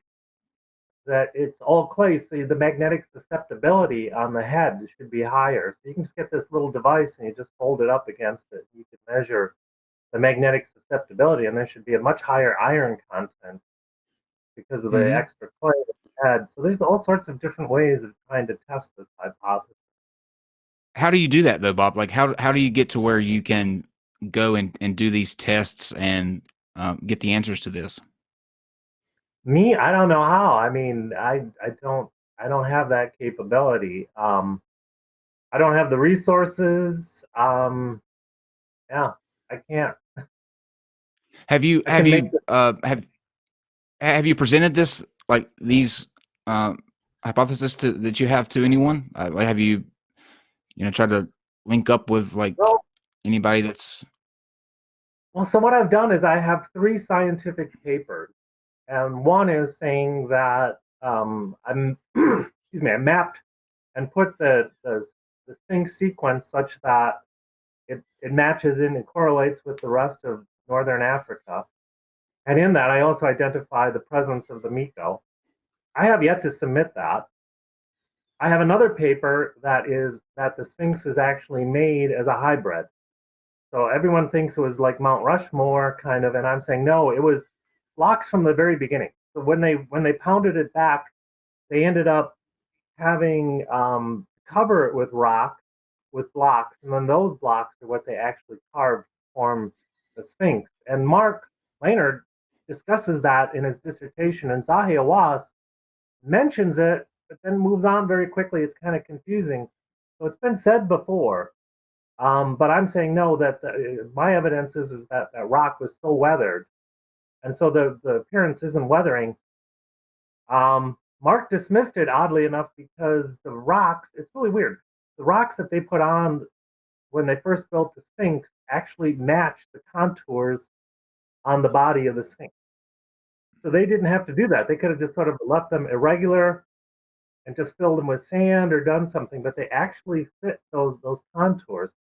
that it's all clay, so the magnetic susceptibility on the head should be higher. So you can just get this little device and you just hold it up against it. You can measure the magnetic susceptibility, and there should be a much higher iron content because of the extra clay head. So there's all sorts of different ways of trying to test this hypothesis. How do you do that, though, Bob? Like, how do you get to where you can go and do these tests and get the answers to this? Me, I don't know how. I mean, I don't have that capability. I don't have the resources. Yeah, I can't. Have you presented this, like these hypotheses that you have, to anyone? Like, have you tried to link up with anybody that's? Well, so what I've done is I have 3 scientific papers, and one is saying that I mapped and put the Sphinx sequence such that it matches in and correlates with the rest of northern Africa. And in that, I also identify the presence of the Miko. I have yet to submit that. I have another paper that the Sphinx was actually made as a hybrid. So everyone thinks it was like Mount Rushmore kind of, and I'm saying no, it was blocks from the very beginning. So when they pounded it back, they ended up having cover it with rock, with blocks, and then those blocks are what they actually carved to form the Sphinx. And Mark Laynard discusses that in his dissertation, and Zahi Hawass mentions it, but then moves on very quickly. It's kind of confusing. So it's been said before, but I'm saying no, that my evidence is that that rock was so weathered, and so the appearance isn't weathering. Mark dismissed it, oddly enough, because the rocks, it's really weird. The rocks that they put on when they first built the Sphinx actually matched the contours on the body of the Sphinx. So they didn't have to do that. They could have just sort of left them irregular and just filled them with sand or done something, but they actually fit those contours.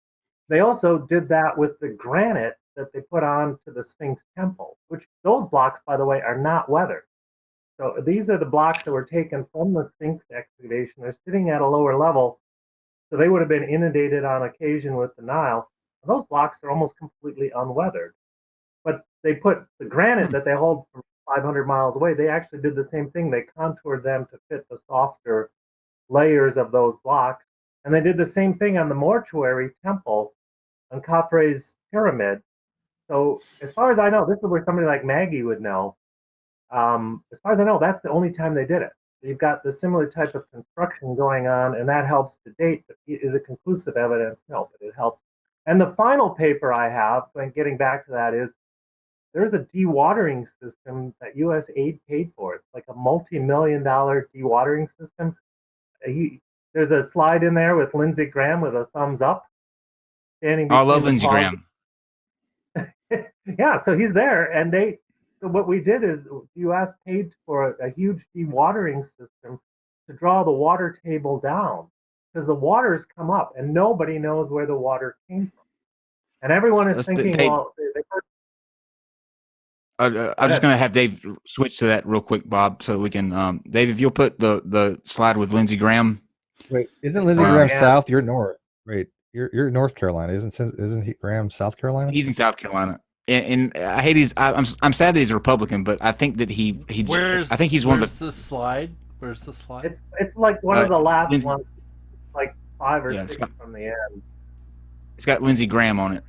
They also did that with the granite that they put on to the Sphinx temple, which those blocks, by the way, are not weathered. So these are the blocks that were taken from the Sphinx excavation. They're sitting at a lower level, so they would have been inundated on occasion with the Nile. And those blocks are almost completely unweathered. But they put the granite that they hold from 500 miles away, they actually did the same thing. They contoured them to fit the softer layers of those blocks. And they did the same thing on the mortuary temple on Khafre's pyramid. So as far as I know, this is where somebody like Maggie would know. As far as I know, that's the only time they did it. You've got the similar type of construction going on, and that helps to date. But is it conclusive evidence? No, but it helps. And the final paper I have, when getting back to that, is there's a dewatering system that U.S. aid paid for. It's like a multi-million-dollar dewatering system. There's a slide in there with Lindsey Graham with a thumbs up. Standing I love Lindsey Graham. Yeah, so he's there, and so what we did is the U.S. paid for a huge dewatering system to draw the water table down, because the waters come up and nobody knows where the water came from. And everyone is thinking, well, I'm just going to have Dave switch to that real quick, Bob, so we can, Dave, if you'll put the slide with Lindsey Graham. Wait, isn't Lindsey Graham south? You're north. Wait, you're North Carolina, isn't he Graham South Carolina? He's in South Carolina. And I hate I'm sad that he's a Republican, but I think that he I think he's one of the. Where's the slide? Where's the slide? It's like one of the last ones, like 5 or 6 from the end. It's got Lindsey Graham on it.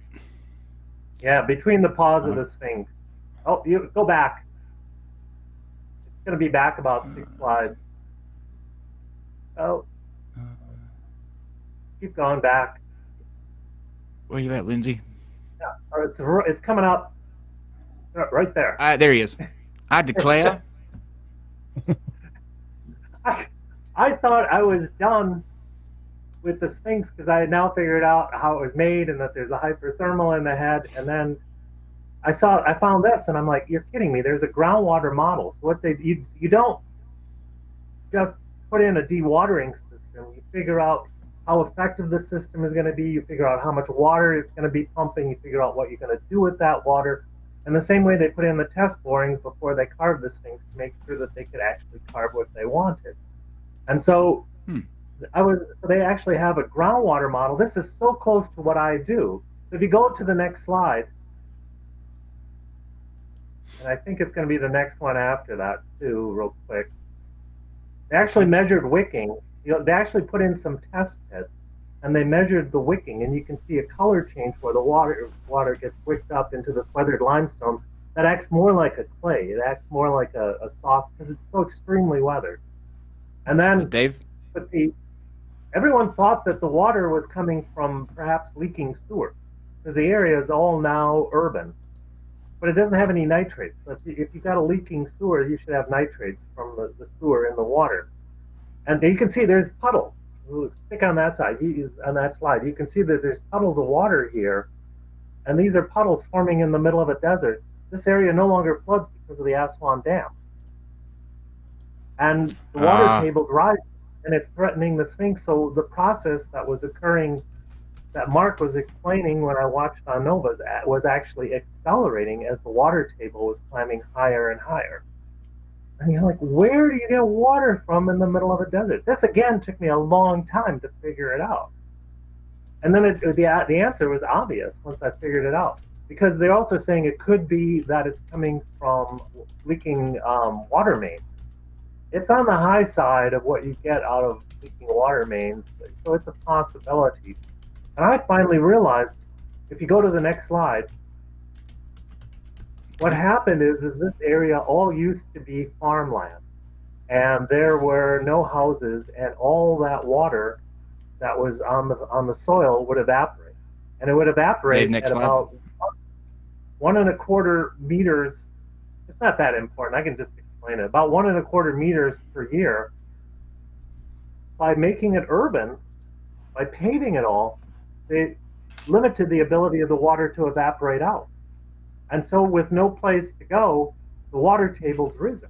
Yeah, between the paws of the Sphinx. Oh, you go back. It's going to be back about 6 slides. Oh, keep going back. Where are you at, Lindsey? Yeah, it's coming up right there. There he is. I declare. I thought I was done with the Sphinx because I had now figured out how it was made and that there's a hyperthermal in the head. And then I found this, and I'm like, you're kidding me. There's a groundwater model. So what you don't just put in a dewatering system. You figure out how effective the system is going to be. You figure out how much water it's going to be pumping. You figure out what you're going to do with that water. And the same way they put in the test borings before they carved the Sphinx to make sure that they could actually carve what they wanted. And so they actually have a groundwater model. This is so close to what I do. So if you go to the next slide, and I think it's going to be the next one after that too, real quick. They actually measured wicking. They actually put in some test pits, and they measured the wicking, and you can see a color change where the water gets wicked up into this weathered limestone that acts more like a clay. It acts more like a soft, because it's so extremely weathered. And then Dave, everyone thought that the water was coming from perhaps leaking sewer, because the area is all now urban, but it doesn't have any nitrates. So if you've got a leaking sewer, you should have nitrates from the sewer in the water. And you can see there's puddles. Stick on that side. On that slide, you can see that there's puddles of water here, and these are puddles forming in the middle of a desert. This area no longer floods because of the Aswan Dam, and the water table's rising, and it's threatening the Sphinx. So the process that was occurring, that Mark was explaining when I watched on Novas, was actually accelerating as the water table was climbing higher and higher. And you're like, where do you get water from in the middle of a desert? This again took me a long time to figure it out. And then the answer was obvious once I figured it out. Because they're also saying it could be that it's coming from leaking water mains. It's on the high side of what you get out of leaking water mains, so it's a possibility. And I finally realized, if you go to the next slide, what happened is this area all used to be farmland, and there were no houses, and all that water that was on the soil would evaporate, and it would evaporate at about 1.25 meters. It's not that important. I can just explain it. About 1.25 meters per year. By making it urban, by paving it all, they limited the ability of the water to evaporate out. And so with no place to go, the water table's risen.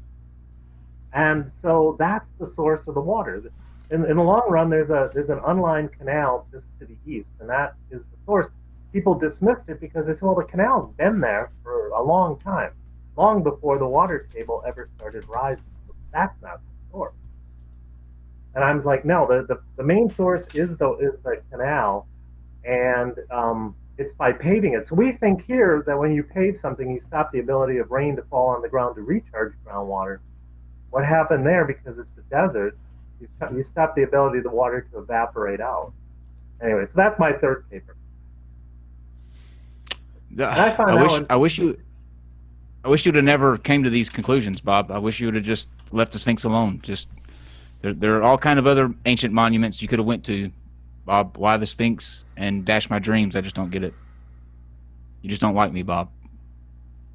And so that's the source of the water. In the long run, there's an unlined canal just to the east, and that is the source. People dismissed it because they said, well, the canal's been there for a long time, long before the water table ever started rising. So that's not the source. And I'm like, no, the main source is the canal, and it's by paving it. So we think here that when you pave something, you stop the ability of rain to fall on the ground to recharge groundwater. What happened there, because it's the desert, you stop the ability of the water to evaporate out. Anyway, so that's my third paper. I wish you'd have never came to these conclusions, Bob. I wish you would have just left the Sphinx alone. Just there are all kind of other ancient monuments you could have went to, Bob. Why the Sphinx and Dash My Dreams? I just don't get it. You just don't like me, Bob.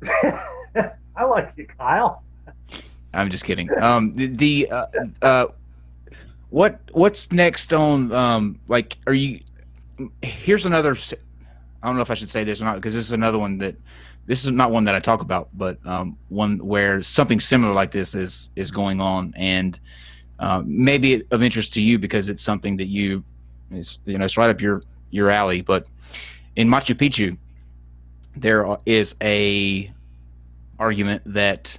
I like you, Kyle. I'm just kidding. What's next on like? Are you? Here's another. I don't know if I should say this or not, because this is another one that. This is not one that I talk about, but one where something similar like this is going on, and maybe of interest to you because it's something that it's right up your alley. But in Machu Picchu, there is a argument that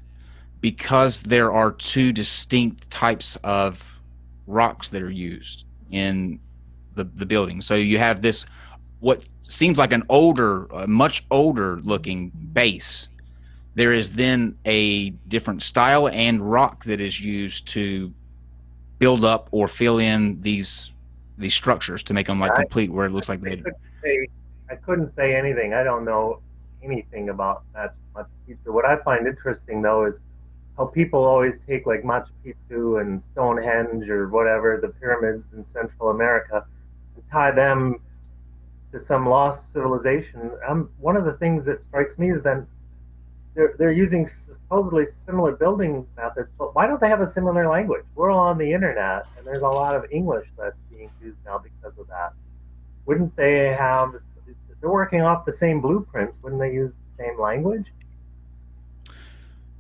because there are two distinct types of rocks that are used in the building, so you have this what seems like a much older looking base. There is then a different style and rock that is used to build up or fill in these structures to make them like complete, where it looks like they. I couldn't say anything. I don't know anything about Machu Picchu. What I find interesting though is how people always take like Machu Picchu and Stonehenge or whatever, the pyramids in Central America, and tie them to some lost civilization. One of the things that strikes me is then they're using supposedly similar building methods, but why don't they have a similar language? We're all on the internet, and there's a lot of English that's being used now because of that. Wouldn't they have? They're working off the same blueprints. Wouldn't they use the same language?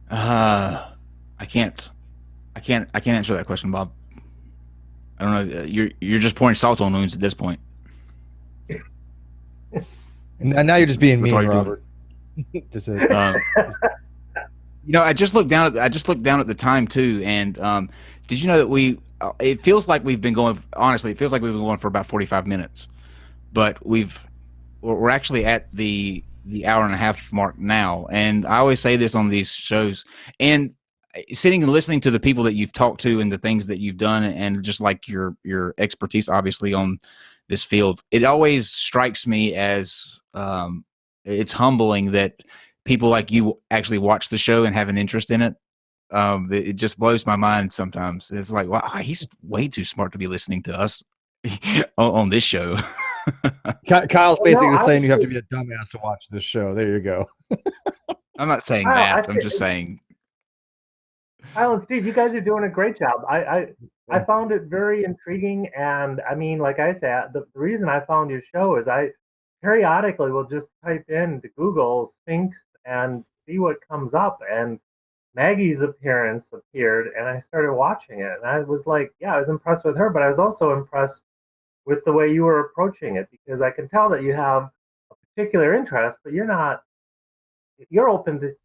I can't answer that question, Bob. I don't know. You're just pouring salt on wounds at this point. And now you're just being mean, Robert. Just I just looked down at the time too, and did you know that it feels like we've been going. Honestly, it feels like we've been going for about 45 minutes, but we're actually at the hour and a half mark now. And I always say this on these shows, and sitting and listening to the people that you've talked to and the things that you've done, and just like your expertise, obviously on this field, it always strikes me as it's humbling that people like you actually watch the show and have an interest in it. It just blows my mind sometimes. It's like, wow, he's way too smart to be listening to us on this show. Kyle's basically saying you have to be a dumbass to watch this show. There you go. I'm not saying that. I'm just saying. Kyle and Steve, you guys are doing a great job. I found it very intriguing, and I mean, like I said, the reason I found your show is I periodically will just type into Google Sphinx and see what comes up, and Maggie's appearance appeared, and I started watching it, and I was like, yeah, I was impressed with her, but I was also impressed with the way you were approaching it, because I can tell that you have a particular interest, but you're open to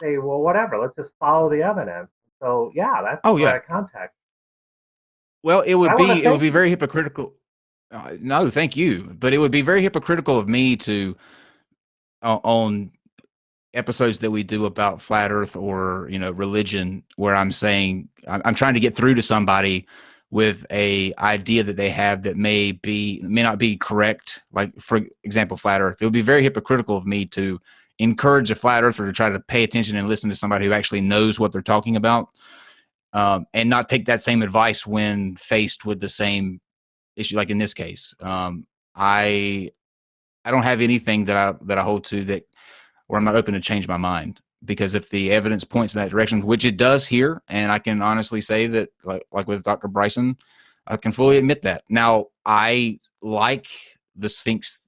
say, well, whatever, let's just follow the evidence. So yeah, that's Oh why yeah. I contacted. Well, it would be very You. hypocritical. No, thank you. But it would be very hypocritical of me to on episodes that we do about flat Earth or religion, where I'm saying I'm trying to get through to somebody with a idea that they have that may not be correct. Like for example, flat Earth. It would be very hypocritical of me to encourage a flat earther to try to pay attention and listen to somebody who actually knows what they're talking about, and not take that same advice when faced with the same issue. Like in this case, I don't have anything that I hold to that where I'm not open to change my mind, because if the evidence points in that direction, which it does here, and I can honestly say that, like with Dr. Bryson, I can fully admit that. Now, I like the Sphinx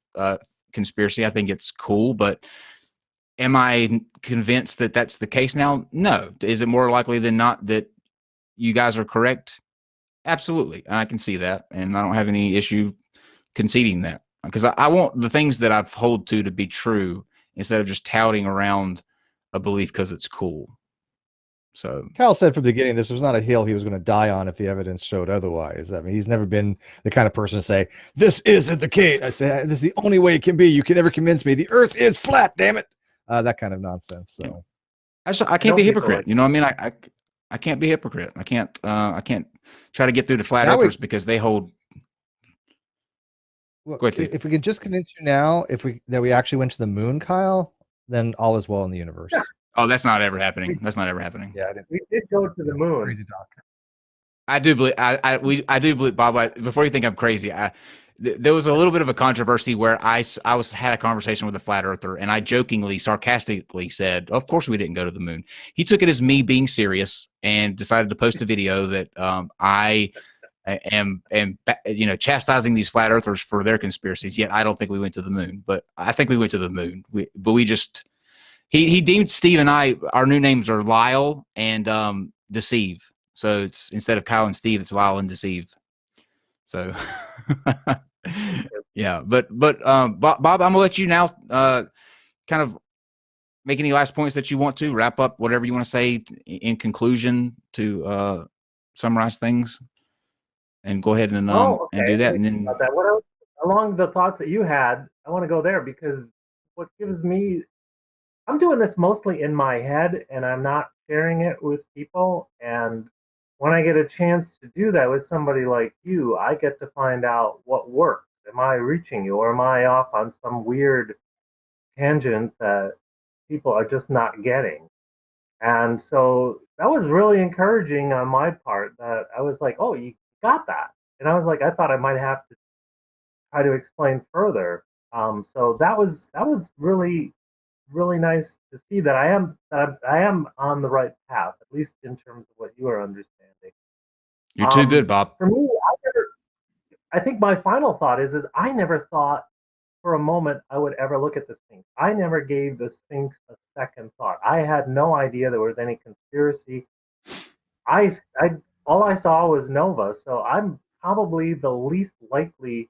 conspiracy. I think it's cool, but am I convinced that that's the case now? No. Is it more likely than not that you guys are correct? Absolutely. I can see that, and I don't have any issue conceding that, because I want the things that I've hold to be true instead of just touting around a belief because it's cool. So Kyle said from the beginning this was not a hill he was going to die on if the evidence showed otherwise. I mean, he's never been the kind of person to say, this isn't the case. I say, this is the only way it can be. You can never convince me. The earth is flat, damn it. That kind of nonsense. So I can't be a hypocrite. You know what I mean? I can't be a hypocrite. I can't try to get through to flat earthers because they hold. Well, if we can just convince you now, that we actually went to the moon, Kyle, then all is well in the universe. Yeah. Oh, that's not ever happening. That's not ever happening. Yeah, we did go to the moon. I do believe. I do believe, Bob. Before you think I'm crazy, there was a little bit of a controversy where I had a conversation with a flat earther, and I jokingly, sarcastically said, "Of course we didn't go to the moon." He took it as me being serious and decided to post a video that I am chastising these flat earthers for their conspiracies. Yet I don't think we went to the moon, but I think we went to the moon. He deemed Steve and I, our new names are Lyle and Deceive. So it's, instead of Kyle and Steve, it's Lyle and Deceive. So yeah, but Bob, I'm gonna let you now kind of make any last points that you want to wrap up, whatever you want to say in conclusion to summarize things, and go ahead and and do that. And then along the thoughts that you had, I want to go there, because what gives me, I'm doing this mostly in my head, and I'm not sharing it with people. And when I get a chance to do that with somebody like you, I get to find out what works. Am I reaching you, or am I off on some weird tangent that people are just not getting? And so that was really encouraging on my part, that I was like, oh, you got that. And I was like, I thought I might have to try to explain further. So that was really, really nice to see that I am on the right path, at least in terms of what you are understanding. You're too good, Bob. For me, I think my final thought is I never thought for a moment I would ever look at the Sphinx. I never gave the Sphinx a second thought. I had no idea there was any conspiracy. All I saw was Nova, so I'm probably the least likely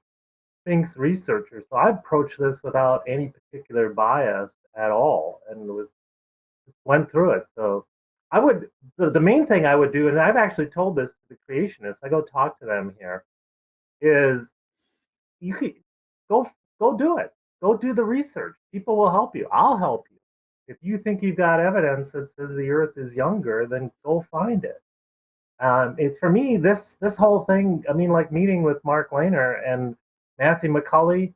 Sphinx researcher. So I approached this without any particular bias at all, and just went through it. So I would, the main thing I would do, and I've actually told this to the creationists, I go talk to them here, is you could go do it. Go do the research. People will help you. I'll help you. If you think you've got evidence that says the Earth is younger, then go find it. It's, for me, this whole thing, I mean, like meeting with Mark Lehner and Matthew McCulley.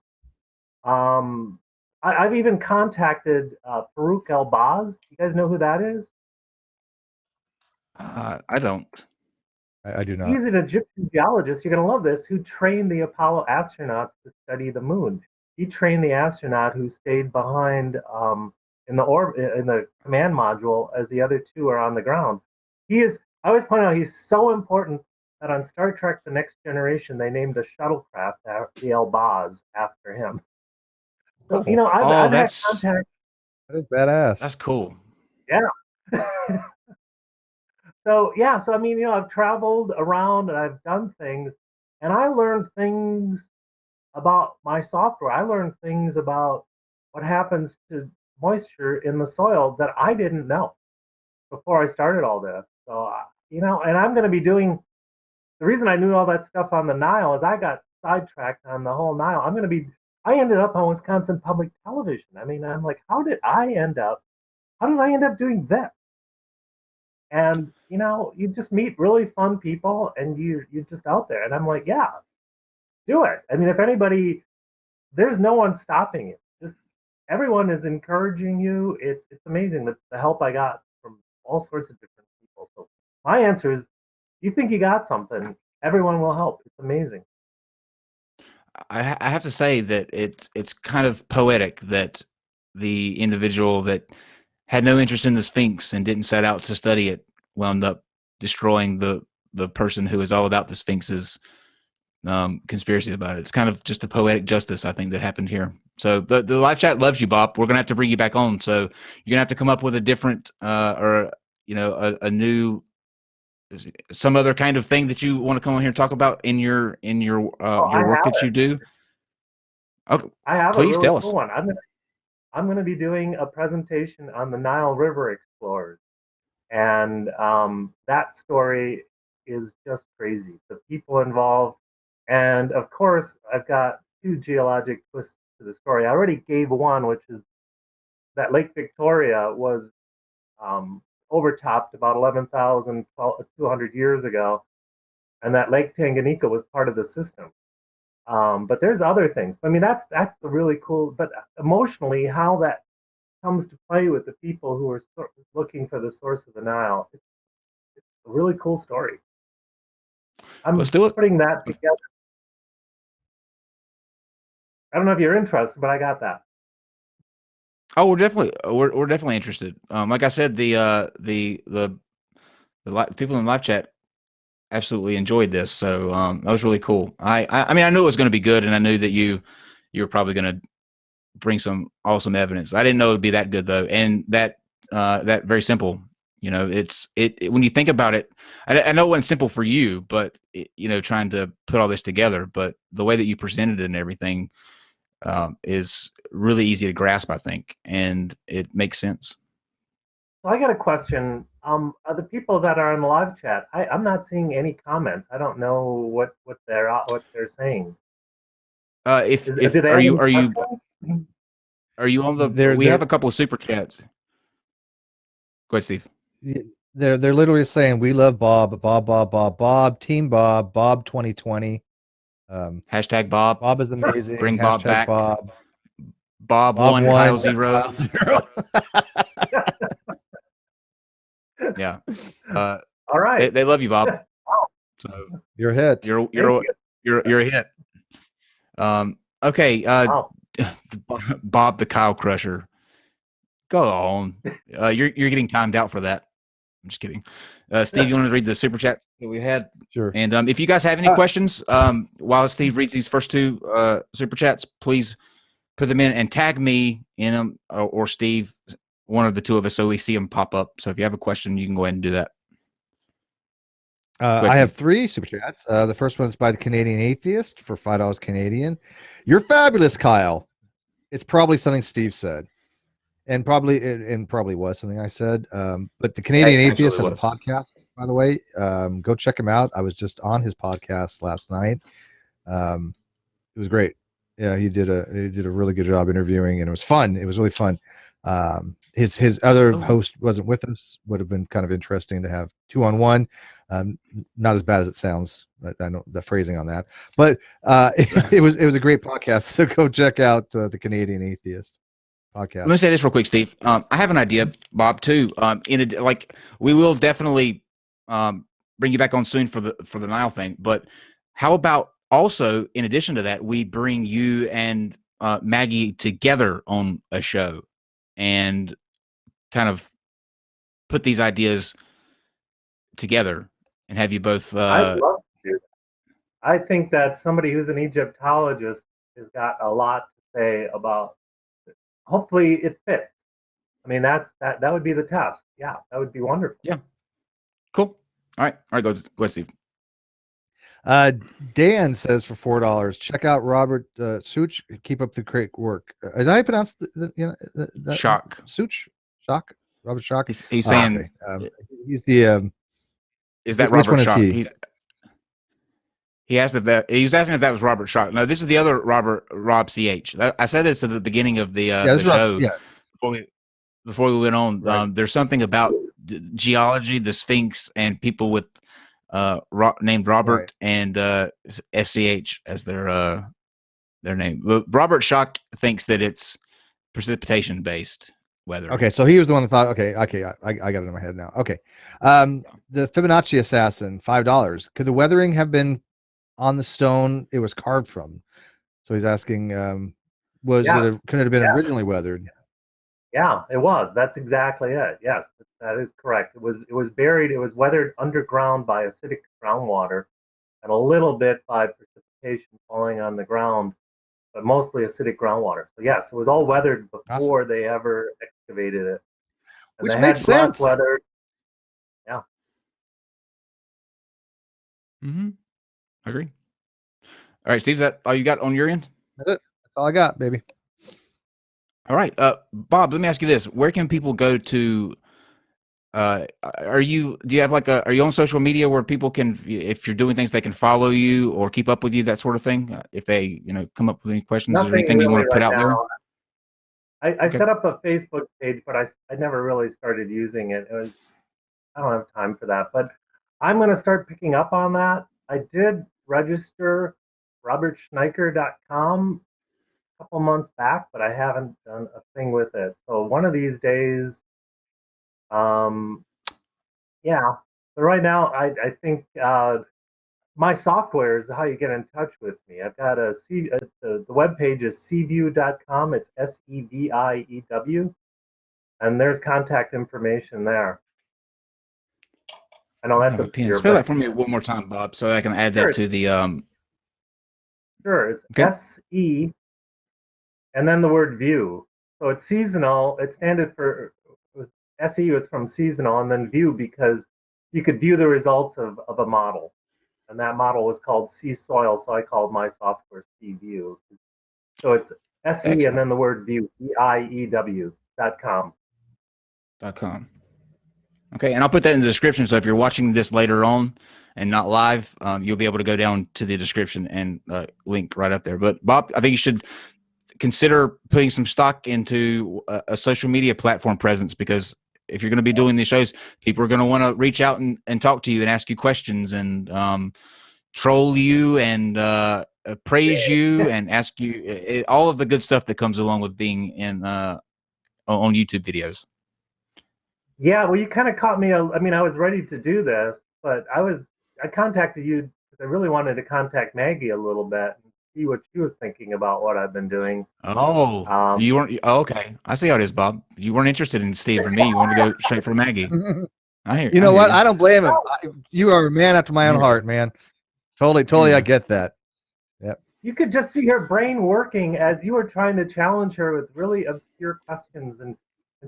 I've even contacted Farouk El-Baz. You guys know who that is? I don't. I do not. He's an Egyptian geologist. You're going to love this. Who trained the Apollo astronauts to study the moon? He trained the astronaut who stayed behind in the command module as the other two are on the ground. He is. I always point out he's so important that on Star Trek: The Next Generation they named a shuttlecraft the El-Baz after him. So I've had contact. That is badass. That's cool. Yeah. So I mean, I've traveled around and I've done things, and I learned things about my software. I learned things about what happens to moisture in the soil that I didn't know before I started all this. So, and I'm going to be doing, the reason I knew all that stuff on the Nile is I got sidetracked on the whole Nile. I ended up on Wisconsin Public Television. I mean, I'm like, how did I end up doing that? And, you just meet really fun people and you're just out there. And I'm like, yeah, do it. I mean, if anybody, there's no one stopping it. Just everyone is encouraging you. It's amazing the help I got from all sorts of different people. So my answer is, you think you got something, everyone will help. It's amazing. I have to say that it's kind of poetic that the individual that had no interest in the Sphinx and didn't set out to study it wound up destroying the person who is all about the Sphinx's conspiracy about it. It's kind of just a poetic justice, I think, that happened here. So the live chat loves you, Bob. We're gonna have to bring you back on. So you're gonna have to come up with a different or a new, some other kind of thing that you want to come on here and talk about in your work that you do. Okay, I have please a really tell cool us. one. I'm going to be doing a presentation on the Nile River explorers, and that story is just crazy. The people involved, and of course, I've got two geologic twists to the story. I already gave one, which is that Lake Victoria was overtopped about 11,200 years ago, and that Lake Tanganyika was part of the system. But there's other things. I mean, that's the really cool. But emotionally, how that comes to play with the people who are looking for the source of the Nile, it's a really cool story. Let's do it. Putting that together. I don't know if you're interested, but I got that. Oh, we're definitely interested. Like I said, the people in the live chat absolutely enjoyed this, so that was really cool. I mean, I knew it was going to be good, and I knew that you were probably going to bring some awesome evidence. I didn't know it'd be that good though, and that very simple. It's when you think about it. I know it wasn't simple for you, but trying to put all this together. But the way that you presented it and everything is really easy to grasp, I think, and it makes sense. So I got a question. The people that are in the live chat, I'm not seeing any comments. I don't know what they're saying. Are you on the? We have a couple of super chats. Go ahead, Steve. They're literally saying, "We love Bob, Bob, Bob, Bob, Bob, Team Bob, Bob 2020." Hashtag Bob. Bob is amazing. Bring Hashtag Bob back. Bob 1, Kyle 0. Yeah. All right. They love you, Bob. So you're a hit. You're a hit. Okay. Wow. Bob the Kyle Crusher. Go on. You're getting timed out for that. I'm just kidding. Steve, you want to read the super chat that we had? Sure. And if you guys have any questions, while Steve reads these first two super chats, please put them in and tag me in them or Steve, one of the two of us, so we see them pop up. So if you have a question, you can go ahead and do that. I have 3 super chats. The first one's by the Canadian Atheist for $5 Canadian. You're fabulous, Kyle. It's probably something Steve said, and probably was something I said. But the Canadian Atheist has a podcast, by the way. Go check him out. I was just on his podcast last night. It was great. Yeah, he did a really good job interviewing, and it was fun. It was really fun. His other host wasn't with us. Would have been kind of interesting to have 2-on-1. Not as bad as it sounds. I know the phrasing on that, but it was a great podcast. So go check out the Canadian Atheist podcast. Let me say this real quick, Steve. I have an idea, Bob, too. We will definitely bring you back on soon for the Nile thing. But how about also, in addition to that, we bring you and Maggie together on a show and kind of put these ideas together and have you both. I'd love to do that. I think that somebody who's an Egyptologist has got a lot to say about it. Hopefully it fits. I mean, that would be the test. Yeah, that would be wonderful. Yeah. Cool. All right. Go ahead, Steve. Dan says for $4, check out Robert Such. Keep up the great work. Is that how you pronounce Shock. Such? Shock? Robert Shock? He's saying okay. He's the Is that Which Robert one is Schock? he? He asked if that. He was asking if that was Robert Schock. No, this is the other Rob CH. I said this at the beginning of the show. Before we went on. Right. There's something about geology, the Sphinx, and people with named Robert and SCH as their name. Robert Schock thinks that it's precipitation based weather. Okay, so he was the one that thought. Okay, I got it in my head now. Okay, the Fibonacci assassin, $5. Could the weathering have been on the stone it was carved from? So he's asking, could it have been originally weathered? Yeah, it was. That's exactly it. Yes, that is correct. It was buried. It was weathered underground by acidic groundwater, and a little bit by precipitation falling on the ground, but mostly acidic groundwater. So yes, it was all weathered before they ever excavated it. And which makes sense. Weathered. Yeah. Mm-hmm. I agree. All right, Steve, is that all you got on your end? That's it. That's all I got, baby. All right, Bob. Let me ask you this: where can people go to? Are you on social media where people can, if you're doing things, they can follow you or keep up with you, that sort of thing? If they, come up with any questions or anything you want to put out there? I set up a Facebook page, but I never really started using it. I don't have time for that, but I'm going to start picking up on that. I did register robertschneiker.com a couple months back, but I haven't done a thing with it. So one of these days, yeah. So right now, I think my software is how you get in touch with me. I've got the webpage is seeview.com. It's SEVIEW, and there's contact information there. I know that's obscure. Spell that for me one more time, Bob, so I can add that to the. Sure, it's SE, and then the word view. So it's seasonal. It's standard for SE was from seasonal, and then view because you could view the results of a model, and that model was called Sea Soil. So I called my software Sea View. So it's SE Excellent. And then the word view, EIEW.com. .com. Okay, and I'll put that in the description. So if you're watching this later on and not live, you'll be able to go down to the description and link right up there. But Bob, I think you should consider putting some stock into a social media platform presence, because if you're going to be doing these shows, people are going to want to reach out and talk to you and ask you questions and troll you and praise you and ask you all of the good stuff that comes along with being in on YouTube videos. Yeah, well, you kind of caught me. I mean, I was ready to do this, but I contacted you because I really wanted to contact Maggie a little bit and see what she was thinking about what I've been doing. Oh, you weren't okay. I see how it is, Bob. You weren't interested in Steve or me. You wanted to go straight for Maggie. You know what? I don't blame him. You are a man after my own heart, man. Totally, I get that. Yep. You could just see her brain working as you were trying to challenge her with really obscure questions, and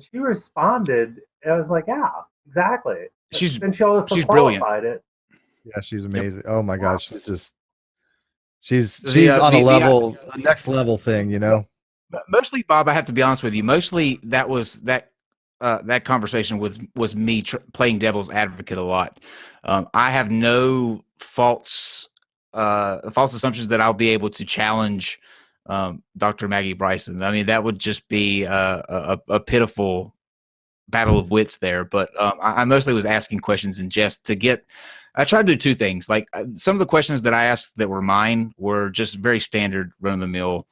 she responded. I was like, yeah, exactly. She's brilliant. Yeah, she's amazing. Yep. Oh my gosh, she's on a level, a next level thing, Mostly, Bob, I have to be honest with you. Mostly that was that conversation was me playing devil's advocate a lot. I have no false assumptions that I'll be able to challenge Dr. Maggie Bryson. I mean, that would just be a pitiful battle of wits there. But I mostly was asking questions in jest to get. I tried to do two things. Like some of the questions that I asked that were mine were just very standard, run-of-the-mill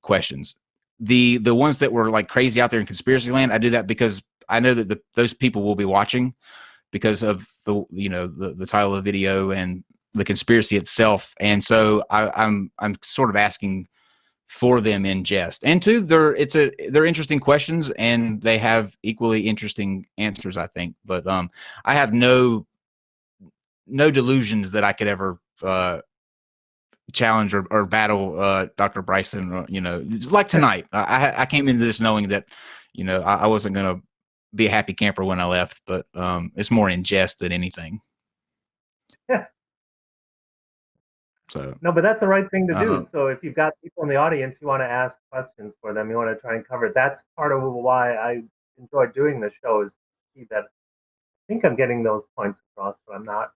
questions. The ones that were like crazy out there in conspiracy land, I do that because I know that those people will be watching because of the title of the video and the conspiracy itself, and so I'm sort of asking for them in jest. And two, they're interesting questions and they have equally interesting answers, I think. But I have no delusions that I could ever challenge or battle Dr. Bryson. Or, like tonight, I came into this knowing that I wasn't going to be a happy camper when I left, but it's more in jest than anything. Yeah. So no, but that's the right thing to do. So if you've got people in the audience, you want to ask questions for them, you want to try and cover it. That's part of why I enjoy doing the show, is see that think I'm getting those points across, but I'm not.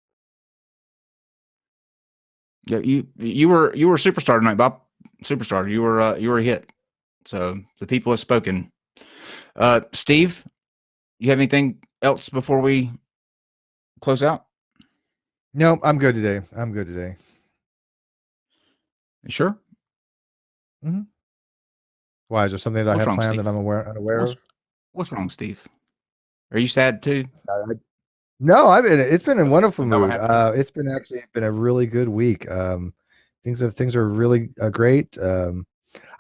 Yeah, you were a superstar tonight, Bob. Superstar. You were a hit. So the people have spoken. Steve, you have anything else before we close out? No, I'm good today. I'm good today. You sure? Mm-hmm. Why, is there something that I have wrong, planned Steve? that I'm unaware of? What's wrong, Steve? Are you sad too? No, it's been a wonderful No, mood. It's been a really good week. Things are really great. I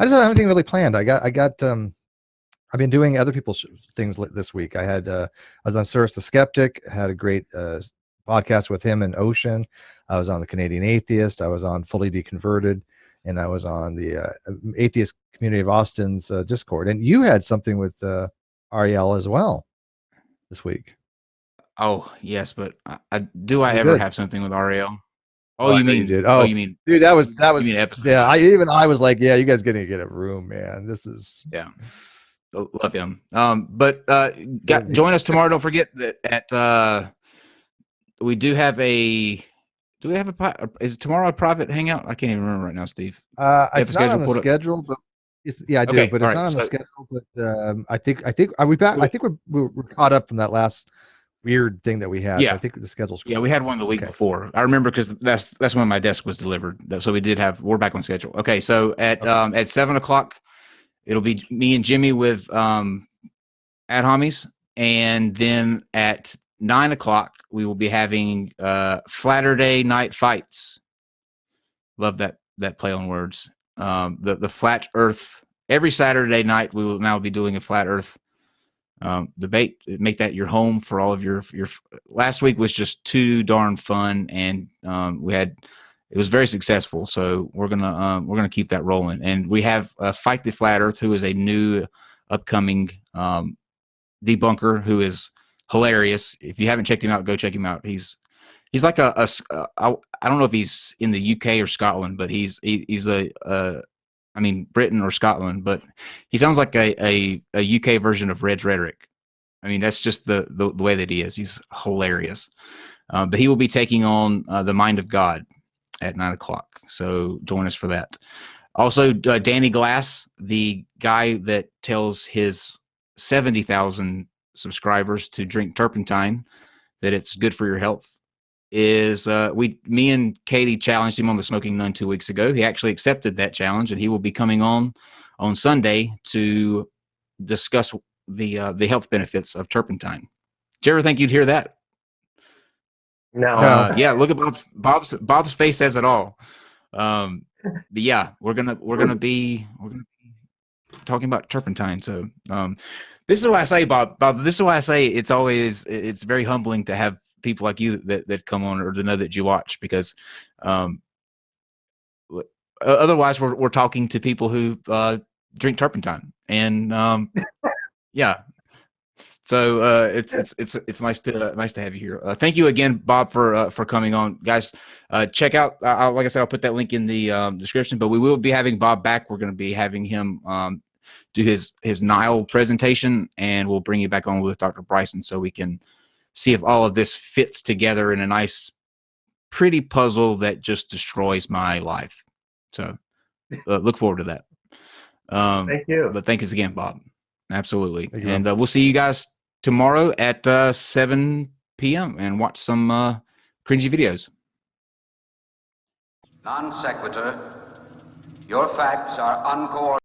just don't have anything really planned. I've been doing other people's things this week. I was on Cyrus the Skeptic, had a great podcast with him and Ocean. I was on the Canadian Atheist. I was on Fully Deconverted, and I was on the Atheist Community of Austin's Discord. And you had something with Ariel as well this week. Oh yes, but do I You ever did. have something with Ariel? Oh, you mean you did? Oh, you mean, dude, that was you mean episode? Yeah, I was like, yeah, you guys gonna get a room, man. This is love him. But join us tomorrow. Don't forget that we do have a. Do we have is tomorrow a private hangout? I can't even remember right now, Steve. It's not on the schedule, but I do, but it's not on the schedule. But I think are we back? I think we're caught up from that last weird thing that we had. Yeah, so I think the schedule's cool. Yeah, we had one the week before. I remember because that's when my desk was delivered. So we're back on schedule. Okay, so at 7:00, it'll be me and Jimmy with Ad Homies, and then at 9:00 we will be having Flatterday Night Fights. Love that play on words. The Flat Earth. Every Saturday night we will now be doing a Flat Earth debate. Make that your home for all of your. Last week was just too darn fun, and it was very successful. So we're gonna keep that rolling, and we have Fight the Flat Earth, who is a new upcoming debunker who is hilarious. If you haven't checked him out, go check him out. He's like I don't know if he's in the UK or Scotland, but he's Britain or Scotland, but he sounds like a UK version of Red's Rhetoric. I mean, that's just the way that he is. He's hilarious. But he will be taking on the Mind of God at 9:00. So join us for that. Also, Danny Glass, the guy that tells his 70,000 subscribers to drink turpentine, that it's good for your health, is me and Katie challenged him on the Smoking Nun 2 weeks ago. He actually accepted that challenge, and he will be coming on Sunday to discuss the health benefits of turpentine. Did you ever think you'd hear that? No. Yeah, look at Bob's face says it all. But yeah, we're gonna be talking about turpentine. So this is why I say, Bob, this is why I say it's very humbling to have people like you that come on, or to know that you watch, because otherwise we're talking to people who drink turpentine, and yeah. So it's nice to have you here. Thank you again, Bob, for coming on, guys. Check out, like I said, I'll put that link in the description. But we will be having Bob back. We're going to be having him do his Nile presentation, and we'll bring you back on with Dr. Bryson so we can see if all of this fits together in a nice, pretty puzzle that just destroys my life. So look forward to that. Thank you. But thank you again, Bob. Absolutely. And we'll see you guys tomorrow at 7 p.m. and watch some cringy videos. Non sequitur. Your facts are uncoordinated.